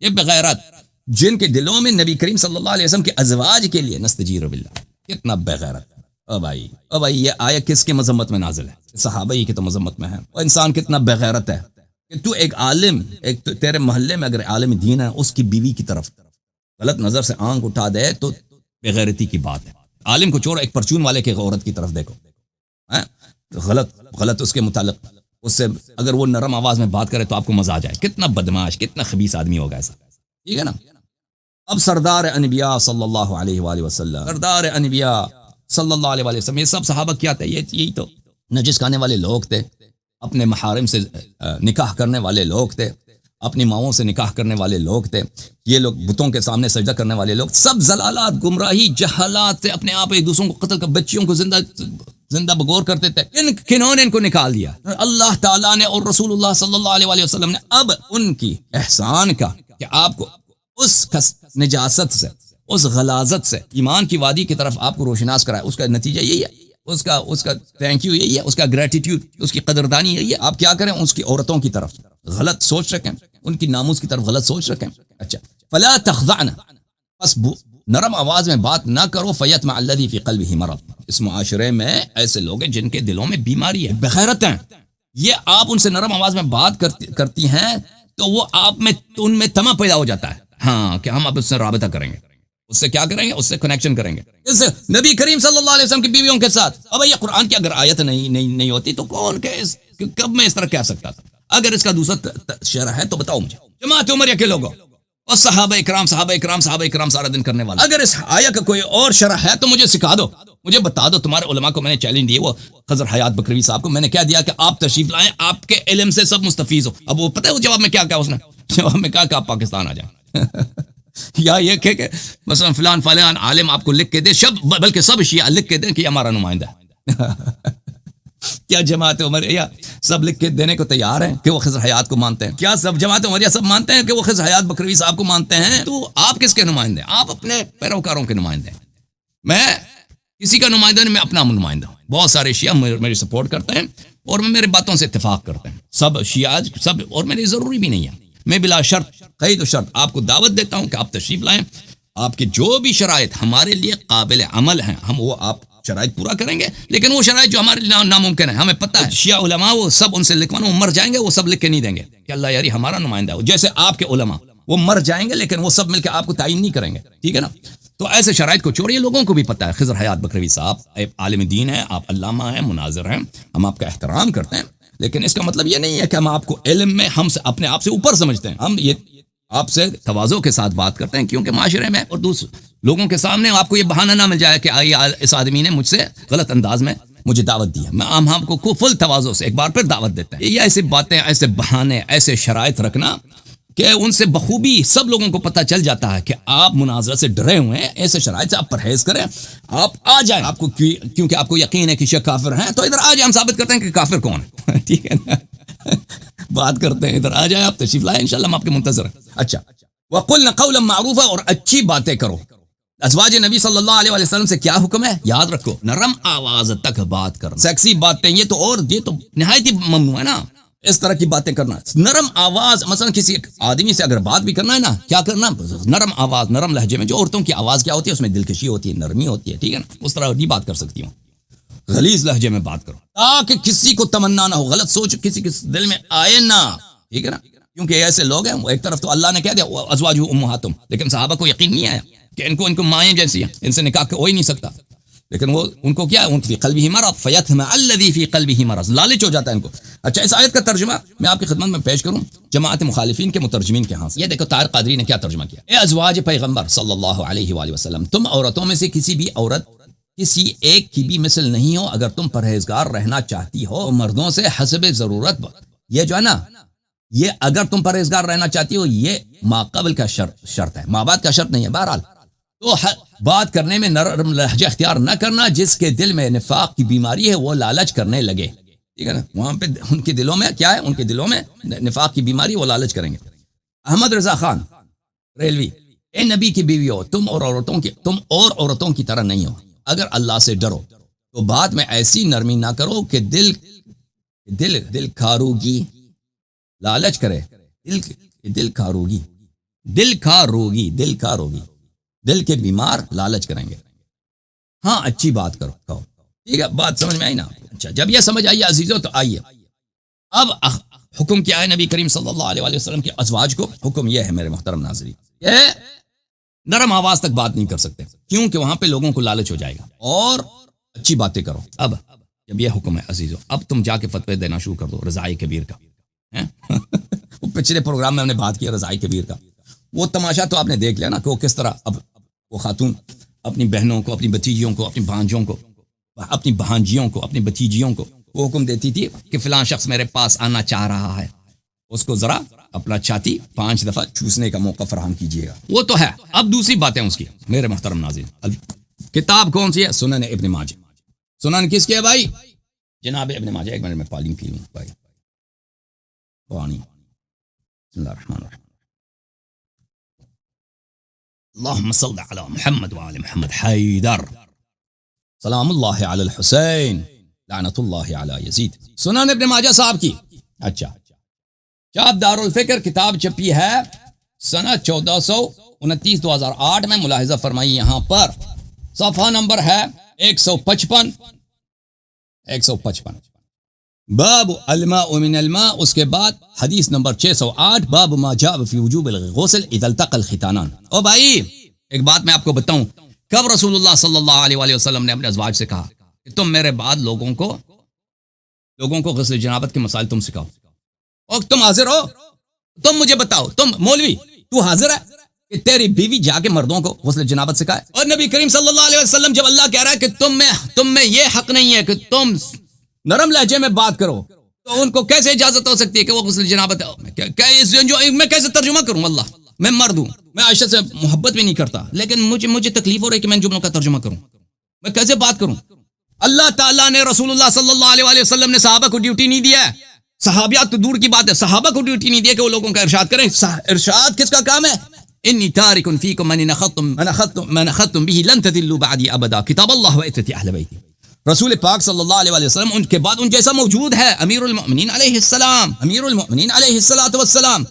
Speaker 1: یہ بغیرت، جن کے دلوں میں نبی کریم صلی اللہ علیہ وسلم کے ازواج کے لیے نستجیر باللہ، کتنا بغیرت، او بھائی یہ آیت کس کے مذمت میں نازل ہے؟ صحابہ ہی کی تو مذمت میں ہے، وہ انسان کتنا بغیرت ہے کہ تو ایک عالم، ایک تو تیرے محلے میں اگر عالم دین ہے، اس کی بیوی کی طرف غلط نظر سے آنکھ اٹھا دے تو بغیرتی کی بات ہے، عالم کو چھوڑو، ایک پرچون والے کے عورت کی طرف دیکھو، غلط اس کے متعلق، اس سے اگر وہ نرم آواز میں بات کرے تو آپ کو مزہ آ جائے، کتنا بدماش، کتنا خبیث آدمی ہوگا ایسا، ٹھیک ہے نا؟ اب سردار انبیاء صلی اللہ علیہ وآلہ وسلم، سردار انبیاء صلی اللہ علیہ وسلم، یہ سب صحابہ کیا تھے؟ یہی تو نجس کھانے والے لوگ تھے، اپنے محارم سے نکاح کرنے والے لوگ تھے، اپنی ماؤں سے نکاح کرنے والے لوگ تھے، یہ لوگ بتوں کے سامنے سجدہ کرنے والے لوگ، سب ضلالات، گمراہی، جہالات سے اپنے آپ ایک دوسروں کو قتل کر بچیوں کو زندہ بغور کرتے تھے، کنہوں نے ان کو نکال دیا؟ اللہ تعالیٰ نے اور رسول اللہ صلی اللہ علیہ وآلہ وسلم نے، اب ان کی احسان کا کہ آپ کو اس نجاست سے، اس غلاظت سے ایمان کی وادی کی طرف آپ کو روشناس کرائے، اس کا نتیجہ یہی ہے، اس کا تھینک یو یہی ہے، اس کا گریٹیٹیوڈ، اس کی قدردانی یہی ہے، آپ کیا کریں؟ اس کی عورتوں کی طرف غلط سوچ رکھیں، ان کی ناموس کی طرف غلط سوچ رکھیں، اچھا، فلا تخضعن، بس نرم آواز میں بات نہ کرو، فیطمع الذی فی قلبہ مرض، اس معاشرے میں ایسے لوگ ہیں جن کے دلوں میں بیماری ہے، بغیرت ہیں، یہ آپ ان سے نرم آواز میں بات کرتی ہیں تو وہ آپ میں، ان میں طمع پیدا ہو جاتا ہے، ہاں کہ ہم اب اس سے رابطہ کریں گے، اس سے کیا کریں گے؟ اس سے کنیکشن کریں گے، اس نبی کریم صلی اللہ علیہ وسلم کی بیویوں کے ساتھ۔ اب یہ قرآن کی اگر آیت نہیں ہوتی تو کون کب میں اس طرح کہہ سکتا تھا؟ اگر اس کا دوسرا شرح ہے تو بتاؤ مجھے، جماعت عمریہ کے لوگوں اور صحابہ اکرام سارا دن کرنے والے، اگر اس آیت کا کوئی اور شرح ہے تو مجھے سکھا دو، مجھے بتا دو۔ تمہارے علماء کو میں نے چیلنج دیا، وہ خضر حیات بکروی صاحب کو میں نے کہہ دیا کہ آپ تشریف لائیں، آپ کے علم سے سب مستفیض ہو۔ اب وہ پتہ ہے وہ جواب میں کیا کہا؟ اس نے جواب میں کہا کہ آپ پاکستان آ جائیں یا یہ کہ مثلا فلان عالم آپ کو لکھ کے دے، بلکہ سب شیعہ لکھ کے دیں کہ یہ ہمارا نمائندہ ہے کیا جماعت عمریہ سب لکھ کے دینے کو تیار ہیں کہ وہ خضر حیات کو مانتے ہیں؟ کیا سب جماعت عمریہ سب مانتے ہیں کہ وہ خضر حیات بکروی صاحب کو مانتے ہیں؟ تو آپ کس کے نمائندے ہیں؟ آپ اپنے پیروکاروں کے نمائندے ہیں، میں کسی کا نمائندہ نہیں، میں اپنا نمائندہ ہوں۔ بہت سارے شیعہ میری سپورٹ کرتے ہیں اور میرے باتوں سے اتفاق کرتے ہیں، سب شیعہ سب، اور میری ضروری بھی نہیں ہے، میں بلا شرط قید و شرط آپ کو دعوت دیتا ہوں کہ آپ تشریف لائیں، آپ کے جو بھی شرائط ہمارے لیے قابل عمل ہیں ہم وہ آپ شرائط پورا کریں گے، لیکن وہ شرائط جو ہمارے لیے ناممکن ہے، ہمیں پتہ ہے شیعہ علماء وہ سب ان سے لکھوانا، وہ مر جائیں گے، وہ سب لکھ کے نہیں دیں گے کہ اللہ یاری ہمارا نمائندہ ہو، جیسے آپ کے علماء وہ مر جائیں گے لیکن وہ سب مل کے آپ کو تعین نہیں کریں گے، ٹھیک ہے نا؟ تو ایسے شرائط کو چھوڑیے، لوگوں کو بھی پتہ ہے خضر حیات بکروی صاحب عالم دین ہیں، آپ علامہ ہیں، مناظر ہیں، ہم آپ کا احترام کرتے ہیں، لیکن اس کا مطلب یہ نہیں ہے کہ ہم آپ کو علم میں ہم سے اپنے آپ سے اوپر سمجھتے ہیں، ہم یہ آپ سے تواضع کے ساتھ بات کرتے ہیں، کیونکہ معاشرے میں اور دوسرے لوگوں کے سامنے آپ کو یہ بہانہ نہ مل جائے کہ اس آدمی نے مجھ سے غلط انداز میں مجھے دعوت دی ہے، میں ہم کو فل تواضع سے ایک بار پھر دعوت دیتے ہیں۔ یہ ایسی باتیں، ایسے بہانے، ایسے شرائط رکھنا کہ ان سے بخوبی سب لوگوں کو پتہ چل جاتا ہے کہ آپ مناظرہ سے ڈرے ہوئے ہیں، ایسے شرائط سے آپ پرہیز کریں، آپ آ جائیں، آپ کو کیونکہ آپ کو یقین ہے کہ شیعہ کافر ہیں تو ادھر آ جائیں، ہم ثابت کرتے ہیں کہ کافر کون ہے ٹھیک ہے نا بات کرتے ہیں، ادھر آ جائیں، آپ تشریف لائیں، انشاءاللہ ہم آپ کے منتظر ہیں۔ اچھا، وَقُلْنَ قَوْلًا مَعْرُوفًا، اور اچھی باتیں کرو۔ ازواج نبی صلی اللہ علیہ وسلم سے کیا حکم ہے؟ یاد رکھو، نرم آواز تک بات کرنا، سیکسی باتیں، یہ تو نہایت ہی ممنوع ہے نا، اس طرح کی باتیں کرنا، نرم آواز، مثلا کسی آدمی سے اگر بات بھی کرنا ہے نا، کیا کرنا، نرم آواز، نرم لہجے میں. جو عورتوں کی آواز کیا ہوتی ہے، اس میں دلکشی ہوتی ہے، نرمی ہوتی ہے، ٹھیک ہے نا، اس طرح نہیں بات کر سکتی ہوں. غلیظ لہجے میں بات کرو تاکہ کسی کو تمنا نہ ہو، غلط سوچ کسی کے دل میں آئے نہ، ٹھیک ہے نا. کیونکہ ایسے لوگ ہیں، ایک طرف تو اللہ نے کہہ دیا ازواجہ امہاتہم، لیکن صحابہ کو یقین نہیں آیا کہ ان کو مائیں جیسی ہیں، ان سے نکاح ہو ہی نہیں سکتا. لیکن وہ ان کو کیا ہے، ان فی قلبہ مرض فیطمع الذی فی قلبہ مرض، لالچ ہو جاتا ہے ان کو. اچھا، اس آیت کا ترجمہ میں آپ کی خدمت میں پیش کروں جماعت مخالفین کے مترجمین کے ہاں سے. یہ دیکھو طاہر قادری نے کیا ترجمہ کیا. اے ازواج پیغمبر صلی اللہ علیہ وآلہ وسلم، تم عورتوں میں سے کسی بھی عورت کسی ایک کی بھی مثل نہیں ہو اگر تم پرہیزگار رہنا چاہتی ہو مردوں سے حسب ضرورت. یہ جو ہے نا، یہ اگر تم پرہیزگار رہنا چاہتی ہو، یہ ما قبل کا شرط ہے، ما بعد کا شرط نہیں ہے. بہرحال تو بات کرنے میں نرم لہجہ اختیار نہ کرنا. جس کے دل میں نفاق کی بیماری ہے وہ لالچ کرنے لگے، ٹھیک ہے نا. وہاں پہ ان کے دلوں میں کیا ہے، ان کے دلوں میں نفاق کی بیماری، وہ لالچ کریں گے. احمد رضا خان ریلوی، اے نبی کی بیوی ہو، تم اور عورتوں کی طرح نہیں ہو. اگر اللہ سے ڈرو تو بات میں ایسی نرمی نہ کرو کہ دل کھاروگی، لالچ کرے، دل کھاروگی، دل کے بیمار لالچ کریں گے. ہاں اچھی بات کرو، کہو، ٹھیک ہے. بات سمجھ میں آئی نا؟ اچھا، جب یہ سمجھ آئیے عزیزو تو آئیے اب حکم کیا ہے نبی کریم صلی اللہ علیہ وسلم کے ازواج کو. حکم یہ ہے میرے محترم ناظرین، یہ نرم آواز تک بات نہیں کر سکتے کیونکہ وہاں پہ لوگوں کو لالچ ہو جائے گا، اور اچھی باتیں کرو. اب جب یہ حکم ہے عزیزو، اب تم جا کے فتوی دینا شروع کر دو رضائی کبیر کا. وہ پچھلے پروگرام میں ہم نے بات کی رضائی کبیر کا. وہ تماشا تو آپ نے دیکھ لیا نا کہ وہ کس طرح اب وہ خاتون اپنی بہنوں کو، اپنی بھتیجیوں کو، اپنی بھانجوں کو، اپنی بھانجیوں کو، اپنی بھتیجیوں کو وہ حکم دیتی تھی کہ فلاں شخص میرے پاس آنا چاہ رہا ہے، اس کو ذرا اپنا چھاتی 5 دفعہ چوسنے کا موقع فراہم کیجیے گا. وہ تو ہے. اب دوسری باتیں اس کی میرے محترم ناظرین، کتاب کون سی ہے؟ سنن ابن ماجہ. سنن کس کے ہے بھائی؟ جناب ابن ماجہ. ایک منٹ میں پانی پی لوں بھائی، پانی. بسم اللہ الرحمن الرحیم. اللهم صل على محمد وعلى محمد حیدر، سلام اللہ علی الحسین، لعنت اللہ علی یزید. سنن ابن ماجہ صاحب کی. اچھا، چاپ دارالفکر کتاب چھپی ہے سنہ 1429 2008 میں. ملاحظہ فرمائی یہاں پر صفحہ نمبر ہے 155. باب الماء من الماء. اس کے بعد حدیث نمبر 608 باب ما جاء فی وجوب الغسل اذا التقى الختانان. او بھائی ایک بات میں آپ کو بتاؤں، کب رسول اللہ صلی اللہ علیہ وآلہ وسلم نے اپنے ازواج سے کہا کہ تم میرے بعد لوگوں کو غسل جنابت کے مسائل تم سکھاؤ؟ اور تم حاضر ہو؟ تم مجھے بتاؤ، تم مولوی تو حاضر ہے کہ تیری بیوی جا کے مردوں کو غسل جنابت سکھائے؟ اور نبی کریم صلی اللہ علیہ وسلم جب اللہ کہہ رہا ہے کہ تم میں یہ حق نہیں ہے کہ تم نرم لہجے میں بات کرو، تو ان کو کیسے اجازت ہو سکتی ہے کہ وہ غسل جنابت؟ میں کیسے ترجمہ کروں؟ اللہ، میں مرد ہوں، میں عائشہ سے محبت بھی نہیں کرتا، لیکن مجھے تکلیف ہو رہی ہے کہ میں ان جملوں کا ترجمہ کروں. میں کیسے بات کروں؟ اللہ تعالیٰ نے رسول اللہ صلی اللہ علیہ وسلم نے صحابہ کو ڈیوٹی نہیں دیا ہے. صحابیات تو دور کی بات ہے، صحابہ کو ڈیوٹی نہیں دیا کہ وہ لوگوں کا ارشاد کریں. ارشاد کس کا کام ہے؟ انی تارک فیکم من اخذتم به لن تضلوا بعدی ابدا، کتاب اللہ و عترتی اہل بیتی. رسول پاک صلی اللہ علیہ وسلم ان کے بعد ان جیسا موجود ہے امیر المؤمنین علیہ السلام، امیر المؤمنین علیہ السلام.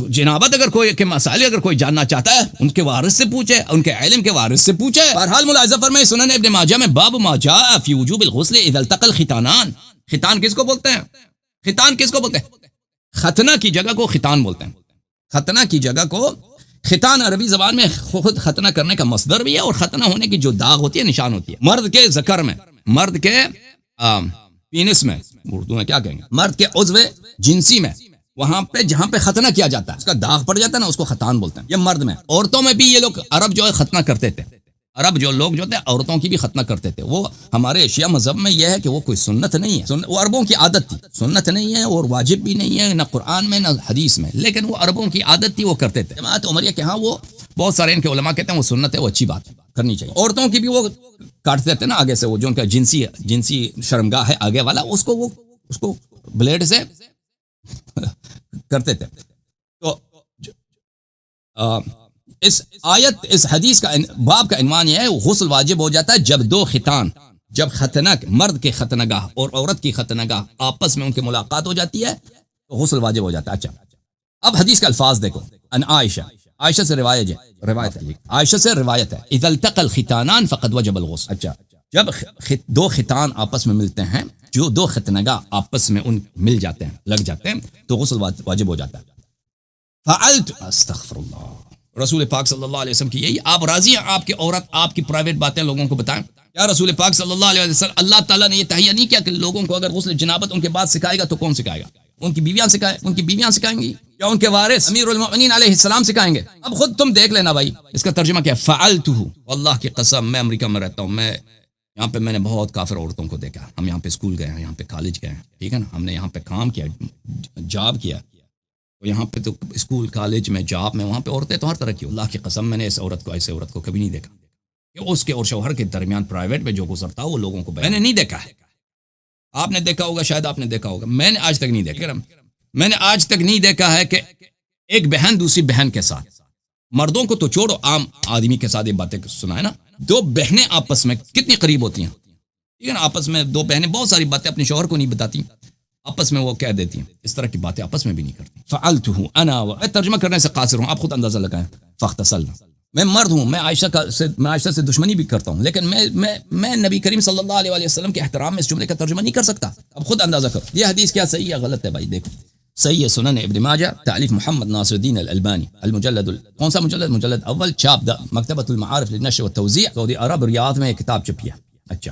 Speaker 1: جنابت اگر کوئی کے مسائل اگر کوئی جاننا چاہتا ہے ان کے وارث سے پوچھے، ان کے علم کے وارث سے پوچھے. بہرحال ملاحظہ فرمائے سنن ابن ماجہ میں باب ما جاء فی وجوب الغسل اذا التقى الختانان. ختان کس کو بولتے ہیں؟ ختان کس کو بولتے ہیں؟ ختنہ کی جگہ کو ختان بولتے ہیں. ختنہ کی جگہ کو ختان عربی زبان میں خود ختنہ کرنے کا مصدر بھی ہے، اور ختنہ ہونے کی جو داغ ہوتی ہے، نشان ہوتی ہے. مرد کے ذکر میں، مرد کے پینس میں، اردو میں کیا کہیں گے، مرد کے عضو جنسی میں، وہاں پہ جہاں پہ ختنہ کیا جاتا ہے اس کا داغ پڑ جاتا ہے نا، اس کو ختان بولتے ہیں. یہ مرد میں. عورتوں میں بھی یہ لوگ عرب جو ہے ختنہ کرتے تھے. عرب جو لوگ جو تھے عورتوں کی بھی ختنہ کرتے تھے. وہ ہمارے ایشیا مذہب میں یہ ہے کہ وہ کوئی سنت نہیں ہے، وہ عربوں کی عادت تھی. سنت نہیں ہے اور واجب بھی نہیں ہے، نہ قرآن میں نہ حدیث میں، لیکن وہ عربوں کی عادت تھی، وہ کرتے تھے. جماعت عمریہ کے ہاں وہ بہت سارے ان کے علماء کہتے ہیں وہ سنت ہے، وہ اچھی بات ہے، کرنی چاہیے. عورتوں کی بھی وہ کاٹتے تھے نا آگے سے، وہ جو ان کا جنسی شرمگاہ ہے آگے والا، اس کو بلیڈ سے کرتے تھے. تو اس حدیث کا باب کا عنوان یہ ہے غسل واجب ہو جاتا ہے جب دو ختان جب ختنہ مرد کے ختنہ گاہ اور عورت کی ختنہ گاہ آپس میں ان کی ملاقات ہو جاتی ہے تو غسل واجب ہو جاتا ہے. اچھا اب حدیث کے الفاظ دیکھو. ان عائشہ سے روایت ہے عائشہ سے روایت ہے اذا التقى الختانان فقد وجب الغسل. اچھا جب دو ختان آپس میں ملتے ہیں, جو دو ختنہ گاہ آپس میں ان مل جاتے ہیں, لگ جاتے ہیں, تو غسل واجب ہو جاتا ہے. فعلت استغفر اللہ, رسول پاک صلی اللہ علیہ وسلم کی یہی, آپ راضی ہیں آپ کی عورت آپ کی پرائیویٹ باتیں لوگوں کو بتائیں؟ کیا رسول پاک صلی اللہ علیہ وسلم اللہ تعالیٰ نے یہ تہیہ نہیں کیا کہ لوگوں کو اگر غسل جنابت ان کے بعد سکھائے گا تو کون سکھائے گا؟ ان کی بیویاں سکھائیں گی یا ان کے وارث امیر المؤمنین علیہ السلام سکھائیں گے؟ اب خود تم دیکھ لینا بھائی, اس کا ترجمہ کیا ہے؟ فعلتہ, اللہ کی قسم میں امریکہ میں رہتا ہوں, میں یہاں پہ میں نے بہت کافر عورتوں کو دیکھا. ہم یہاں پہ اسکول گئے ہیں, یہاں پہ کالج گئے ہیں, ٹھیک ہے نا, ہم نے یہاں پہ کام کیا, جاب کیا, تو یہاں پہ تو اسکول کالج میں جاب میں وہاں پہ عورتیں تو ہر طرح کی. اللہ کی قسم میں نے ایسے عورت کو کبھی نہیں دیکھا کہ اس کے اور شوہر کے درمیان پرائیویٹ میں جو گزرتا وہ لوگوں کو میں نے نہیں دیکھا ہے. آپ نے دیکھا ہوگا, شاید آپ نے دیکھا ہوگا, میں نے آج تک نہیں دیکھا. میں نے آج تک نہیں دیکھا ہے کہ ایک بہن دوسری بہن کے ساتھ, مردوں کو تو چھوڑو, عام آدمی کے ساتھ یہ باتیں سنا ہے نا, دو بہنیں آپس میں کتنی قریب ہوتی ہیں, ٹھیک ہے نا, آپس میں دو بہنیں بہت ساری باتیں اپنے شوہر کو نہیں بتاتی, آپس میں وہ کہہ دیتی ہیں, اس طرح کی باتیں آپس میں بھی نہیں کرتی. فعلتہ انا, میں ترجمہ کرنے سے قاصر ہوں, آپ خود اندازہ لگائیں. فاغتسلنا, میں مرد ہوں, میں عائشہ سے دشمنی بھی کرتا ہوں, لیکن میں نبی کریم صلی اللہ علیہ وسلم کے احترام میں اس جملے کا ترجمہ نہیں کر سکتا. اب خود اندازہ کرو یہ حدیث کیا صحیح ہے غلط ہے بھائی. دیکھو صحیح ہے, سنن ابن ماجہ, تالیف محمد ناصر الدین الالبانی, المجلد کون سا مجلد اول, چھاپ مکتبۃ المعارف للنشر والتوزیع, سعودی عرب ریاض میں ایک کتاب چھپی ہے. اچھا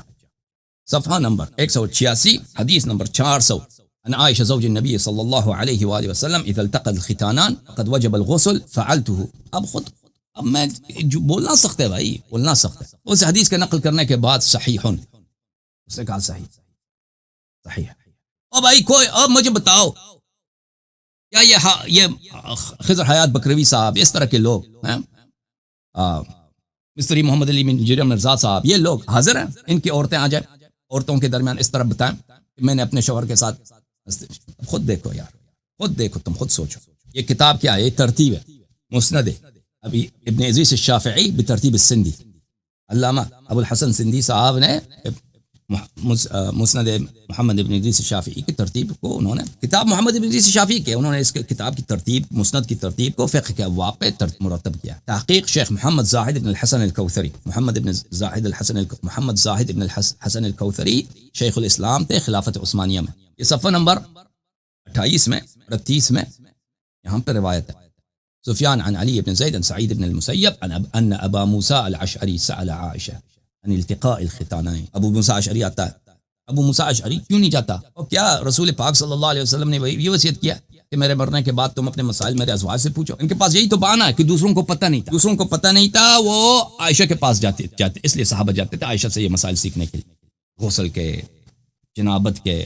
Speaker 1: صفحہ نمبر 186, حدیث نمبر 400. ان عائشہ زوج النبی صلی اللہ علیہ وآلہ وسلم اذا التقى الختانان فقد وجب الغسل فعلته. اب میں بولنا سخت ہے بھائی, بولنا سخت ہے. اس حدیث کے نقل کرنے کے بعد صحیح, اس نے کہا صحیح ہے. او بھائی کوئی اب مجھے بتاؤ, کیا یہ خضر حیات بکروی صاحب, اس طرح کے لوگ ہیں, مستری محمد علی بن جرم مرزا صاحب, یہ لوگ حاضر ہیں ان کی عورتیں آ جائیں, عورتوں کے درمیان اس طرح بتائیں کہ میں نے اپنے شوہر کے ساتھ. خود دیکھو یار, خود دیکھو, تم خود سوچو. یہ کتاب کیا ہے؟ یہ ترتیب ہے, مسند ابھی ابن ادریس الشافعی بترتیب السندی. علامہ ابو الحسن سندی صاحب نے مسند محمد ابن ادریس الشافعی کی ترتیب کو, انہوں نے کتاب محمد ابن ادریس الشافعی کے, انہوں نے اس کتاب کی ترتیب, مسند کی ترتیب کو فقہ کے ابواب پہ مرتب کیا. تحقیق شیخ محمد زاہد ابن الحسن الکوثری, محمد زاہد ابن الحسن الکوثری شیخ الاسلام تھے خلافت عثمانیہ میں. یہ صفحہ نمبر 28 میں 38 میں یہاں پہ روایت ہے. سفیان عن علی بن زید عن سعید بن المسیب ان ابا موسیٰ الاشعری سأل عائشہ عن التقاء الختانین. ابو موسیٰ اشعری آتا ہے, ابو موسیٰ اشعری کیوں نہیں جاتا؟ اور کیا رسول پاک صلی اللہ علیہ وسلم نے یہ وصیت کیا کہ میرے مرنے کے بعد تم اپنے مسائل میرے ازواج سے پوچھو؟ ان کے پاس یہی تو بہانہ ہے کہ دوسروں کو پتہ نہیں تھا, وہ عائشہ کے پاس جاتے, اس لیے صحابہ جاتے تھے عائشہ سے یہ مسائل سیکھنے کے لیے, غسل کے, جنابت کے,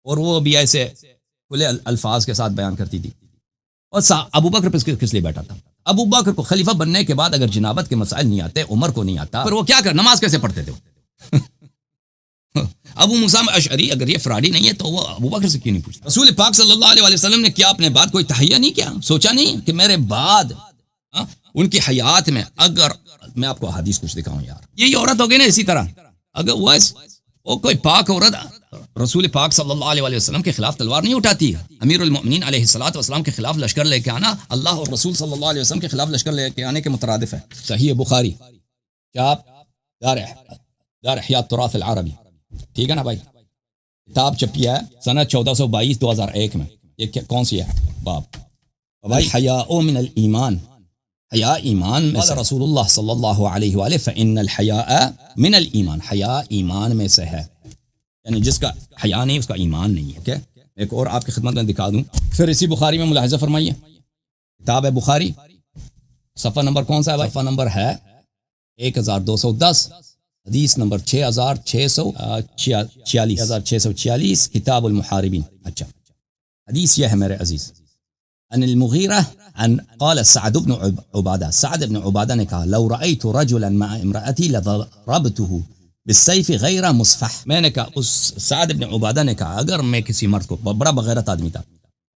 Speaker 1: اور وہ بھی ایسے کھلے الفاظ کے ساتھ بیان کرتی تھی. اور ابو بکر پہ کس لیے بیٹھا تھا؟ ابو بکر کو خلیفہ بننے کے بعد اگر جنابت کے مسائل نہیں آتے, عمر کو نہیں آتا, پھر وہ کیا کر, نماز کیسے پڑھتے تھے؟ ابو موسیٰ اشعری اگر یہ فراڈی نہیں ہے تو وہ ابو بکر سے کیوں نہیں پوچھتا؟ رسول پاک صلی اللہ علیہ وسلم نے کیا اپنے بعد کوئی تہیہ نہیں کیا؟ سوچا نہیں کہ میرے بعد ان کی حیات میں, اگر میں آپ کو حدیث کچھ دکھاؤں یار, یہی عورت ہوگی نا اسی طرح, اگر وہ کوئی پاک عورت رسول پاک صلی اللہ علیہ وسلم کے خلاف تلوار نہیں اٹھاتی. امیر المؤمنین علیہ الصلوۃ والسلام کے خلاف لشکر لے کے آنا اللہ اور رسول صلی اللہ علیہ وسلم کے خلاف لشکر لے کے آنے کے مترادف ہے. صحیح بخاری, چاپ دار احیاء التراث العربی, ٹھیک ہے نا بھائی, کتاب چھپی ہے سنہ 1422 2001 میں. یہ کون سی ہے باب؟ بھائی حیاء من الایمان, حیاء ایمان میں سے. رسول اللہ صلی اللہ علیہ وآلہ فإن الحیاء من الایمان, حیاء ایمان میں سے ہے, یعنی جس کا حیا نہیں اس کا ایمان نہیں ہے. اوکے, ایک اور آپ کی خدمت میں دکھا دوں. پھر اسی بخاری میں ملاحظہ فرمائیے, کتاب ہے بخاری, صفحہ نمبر کون سا ہے؟ صفحہ نمبر ہے 1210, حدیث نمبر 6646, کتاب المحاربین. اچھا حدیث یہ ہے میرے عزیز, ان المغیرہ ان قال سعد بن عبادہ نے کہا لو رأيت رجلا مع امرأتي لضربته بالسیف غیر مصفح. میں نے کہا, اس سعد بن عبادہ نے کہا اگر میں کسی مرد کو, بڑا بغیرت آدمی تھا,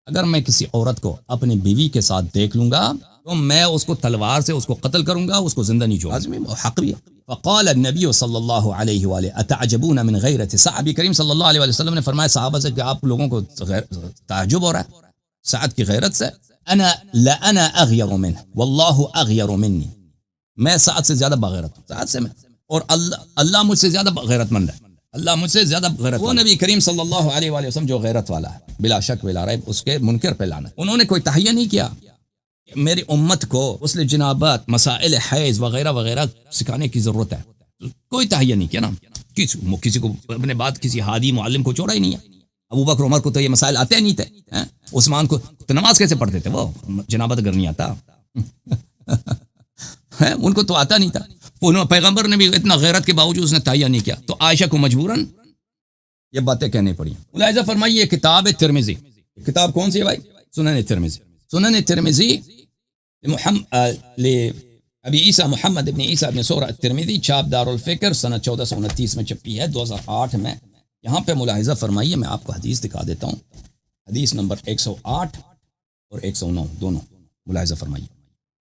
Speaker 1: اگر میں کسی عورت کو اپنی بیوی کے ساتھ دیکھ لوں گا تو میں اس کو تلوار سے اس کو قتل کروں گا، اس کو زندہ نہیں چھوڑوں گا، حق بھی ہے۔ فقال النبی صلی اللہ علیہ وآلہ اتعجبون من غیرت، صحابی کریم صلی اللہ علیہ وسلم نے فرمایا صحابہ سے کہ آپ لوگوں کو تعجب ہو رہا ہے سعد کی غیرت سے؟ انا اغیر منہ واللہ اغیر منی، میں سعد سے زیادہ بغیرت ہوں، سعد سے میں، اور اللہ مجھ سے زیادہ غیرت مند ہے، اللہ مجھ سے زیادہ غیرت، وہ نبی کریم صلی اللہ علیہ وآلہ وسلم جو غیرت والا ہے بلا شک بلا ریب، اس کے منکر پہ لانا۔ انہوں نے کوئی تہیہ نہیں کیا میری امت کو غسل جنابت، مسائل حیض وغیرہ وغیرہ سکھانے کی ضرورت ہے، کوئی تہیہ نہیں کیا نا، کسی کو اپنے بعد کسی ہادی معلم کو چھوڑا ہی نہیں ہے۔ ابو بکر عمر کو تو یہ مسائل آتے نہیں تھے، عثمان کو تو نماز کیسے پڑھتے تھے، وہ جنابت اگر نہیں آتا ان کو تو آتا نہیں تھا، انہوں پیغمبر نے بھی اتنا غیرت کے باوجود اس نے تہیہ نہیں کیا، تو عائشہ کو مجبوراً یہ باتیں کہنی پڑی۔ ملاحظہ فرمائیے یہ کتاب ترمذی، کتاب کون سی ہے بھائی؟ سنن ترمذی، سنن ترمذی ابی عیسیٰ محمد ابن عیسیٰ ابن سورہ الترمذی، چھاپ دار الفکر، سنہ 1429 میں چھپی ہے، 2008 میں۔ یہاں پہ ملاحظہ فرمائیے، میں آپ کو حدیث دکھا دیتا ہوں، حدیث نمبر 108 اور 109 دونوں ملاحظہ فرمائیے۔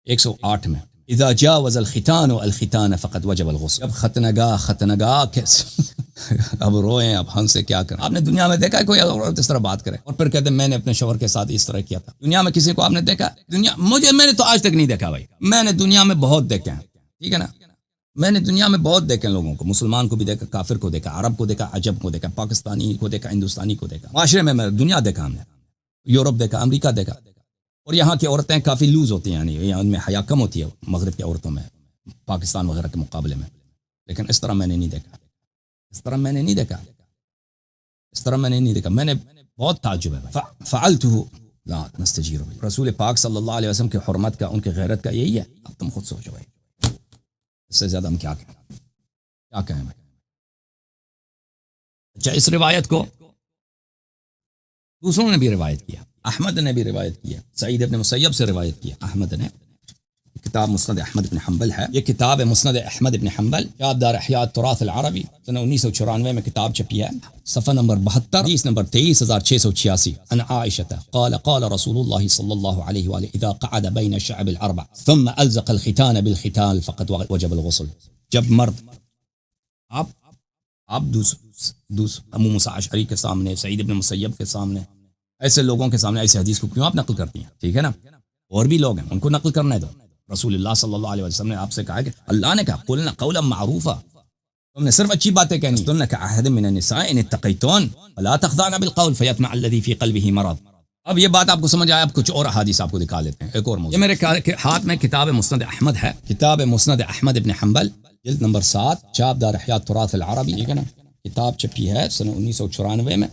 Speaker 1: 108 میں اذا جاوز الختان الختان فقد وجب الغسل، اب ختنگاہ کیسے اب روئیں، اب ہنسے، کیا کریں؟ آپ نے دنیا میں دیکھا ہے کوئی عورت اس طرح بات کرے اور پھر کہتے ہیں میں نے اپنے شوہر کے ساتھ اس طرح کیا تھا؟ دنیا میں کسی کو آپ نے دیکھا؟ میں نے تو آج تک نہیں دیکھا بھائی، میں نے دنیا میں بہت دیکھے ہیں، ٹھیک ہے نا، میں نے دنیا میں بہت دیکھے لوگوں کو، مسلمان کو بھی دیکھا، کافر کو دیکھا، عرب کو دیکھا، عجب کو دیکھا، پاکستانی کو دیکھا، ہندوستانی کو دیکھا، معاشرے میں دنیا دیکھا، ہم نے یورپ دیکھا، امریکہ دیکھا، اور یہاں کی عورتیں کافی لوز ہوتی ہیں، یعنی ان میں حیا کم ہوتی ہے مغرب کی عورتوں میں پاکستان وغیرہ کے مقابلے میں، لیکن اس طرح میں نے نہیں دیکھا، میں نے بہت تعجب ہے۔ فعلته لا نستجیر به، رسول پاک صلی اللہ علیہ وسلم کی حرمت کا، ان کی غیرت کا یہی ہے، اب تم خود سوچو بھائی، اس سے زیادہ ہم کیا کہیں بھائی۔ اچھا، اس روایت کو دوسروں نے بھی روایت کیا، احمد نے بھی روایت کیا، سعید ابن مسیب سے روایت کیا احمد نے، کتاب مسند احمد بن حنبل ہے، یہ کتاب ہے مسند احمد بن حنبل، چھاپ دار احیاء التراث العربی، سنہ 1994 میں کتاب چھپی ہے، صفحہ نمبر 72، حدیث نمبر 23686، عن عائشة قال رسول الله صلی اللہ علیہ وآلہ اذا قعد بین الشعب الاربع ثم الزق الختان بالختان فقد وجب الغسل، جب مرد آپ ابو موسیٰ اشعری کے سامنے، سعید ابن مسیب کے سامنے، ایسے لوگوں کے سامنے ایسے حدیث کو کیوں آپ نقل کرتی ہیں؟ ٹھیک ہے نا، اور بھی لوگ ہیں ان کو نقل کرنا ہے، تو رسول اللہ صلی اللہ علیہ وسلم نے آپ سے کہا کہ اللہ نے کہا قلنا قولا معروفا، تم نے صرف اچھی باتیں کہنی، قلنا كعهد من النساء ان اتقیتون فلا تخضعن بالقول فيطمع الذي في قلبه مرض۔ اب یہ بات آپ کو سمجھ آیا، اب کچھ اور احادیث آپ کو دکھا لیتے ہیں، ایک اور موضوع، یہ میرے ہاتھ میں کتاب مسند احمد ہے، کتاب مسند احمد ابن حنبل، جلد نمبر 7، چھاپ دار احیاء التراث العربی، ٹھیک ہے نا، کتاب چھپی ہے سنہ 1994 میں،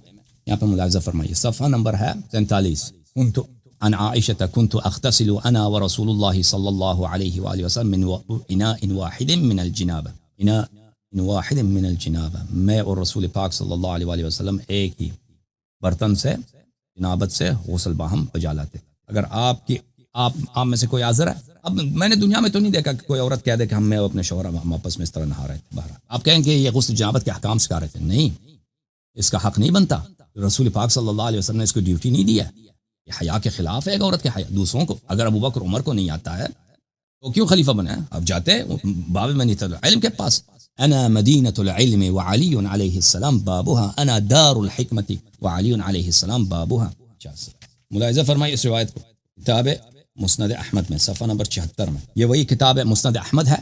Speaker 1: یہاں پہ ملاحظہ فرمائیے، صفحہ نمبر ہے 43، عن عائشة كنت أغتسل أنا ورسول الله صلى الله عليه وآله وسلم من إناء واحد من الجنابة، إناء واحد من الجنابة، میں اور رسول پاک صلی اللہ علیہ وآلہ وسلم ایک ہی برتن سے جنابت سے غسل باہم بجا لاتے۔ اگر آپ میں سے کوئی حاضر ہے، اب میں نے دنیا میں تو نہیں دیکھا کہ کوئی عورت کہہ دے کہ میں اپنے شوہر ہم آپس میں اس طرح نہا رہے تھے باہر، آپ کہیں کہ یہ غسل جنابت کے احکام سکھا رہے تھے، نہیں، اس کا حق نہیں بنتا، رسول پاک صلی اللہ علیہ وسلم نے اس کو ڈیوٹی نہیں دی ہے، یہ حیا کے خلاف ہے، ایک عورت کے حیا دوسروں کو، اگر ابو بکر عمر کو نہیں آتا ہے تو کیوں خلیفہ بنا ہے؟ اب جاتے باب منیت العلم کے پاس، انا مدینۃ العلم وعلی علیہ السلام بابها، انا دار الحکمت وعلی علیہ السلام بابها۔ ملاحظہ فرمائیے اس روایت کو، کتاب مسند احمد میں صفحہ نمبر 74 میں، یہ وہی کتاب مسند احمد ہے،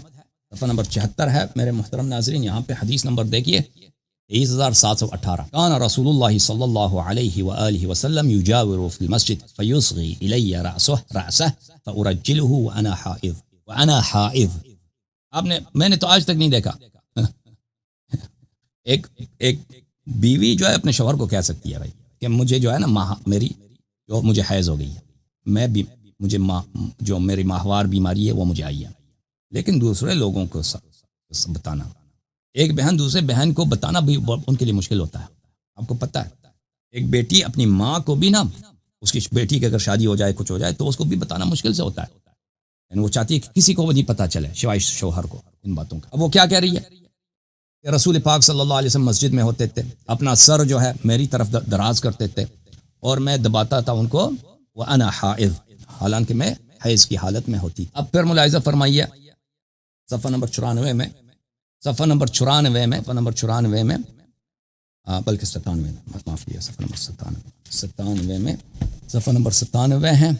Speaker 1: صفحہ نمبر 74 ہے میرے محترم ناظرین، یہاں پہ حدیث نمبر دیکھیے 23718، کان رسول اللہ صلی اللہ علیہ وآلہ وسلم یجاور فی المسجد فیصغی الی رأسه فارجله وانا حائض، میں نے تو آج تک نہیں دیکھا ایک بیوی جو ہے اپنے شوہر کو کہہ سکتی ہے بھائی کہ مجھے جو ہے نا میری جو مجھے حیض ہو گئی ہے، میں بھی مجھے جو میری ماہوار بیماری ہے وہ مجھے آئی ہے، لیکن دوسرے لوگوں کو بتانا، ایک بہن دوسرے بہن کو بتانا بھی ان کے لیے مشکل ہوتا ہے، آپ کو پتہ ہے، ایک بیٹی اپنی ماں کو بھی نا، اس کی بیٹی کی اگر شادی ہو جائے کچھ ہو جائے تو اس کو بھی بتانا مشکل سے ہوتا ہے، یعنی وہ چاہتی ہے کہ کسی کو وہ نہیں پتہ چلے سوائے شوہر کو ان باتوں کا۔ اب وہ کیا کہہ رہی ہے کہ رسول پاک صلی اللہ علیہ وسلم مسجد میں ہوتے تھے، اپنا سر جو ہے میری طرف دراز کرتے تھے اور میں دباتا تھا ان کو، وَأَنَا حَائِض، حالانکہ میں حیض کی حالت میں ہوتی. اب پھر ملاحظہ فرمائیے صفحہ نمبر 94 میں، صفحہ نمبر 94 میں بلکہ 97 میں، معاف کیجیے، صفحہ نمبر 97 میں، صفحہ نمبر 97 ہے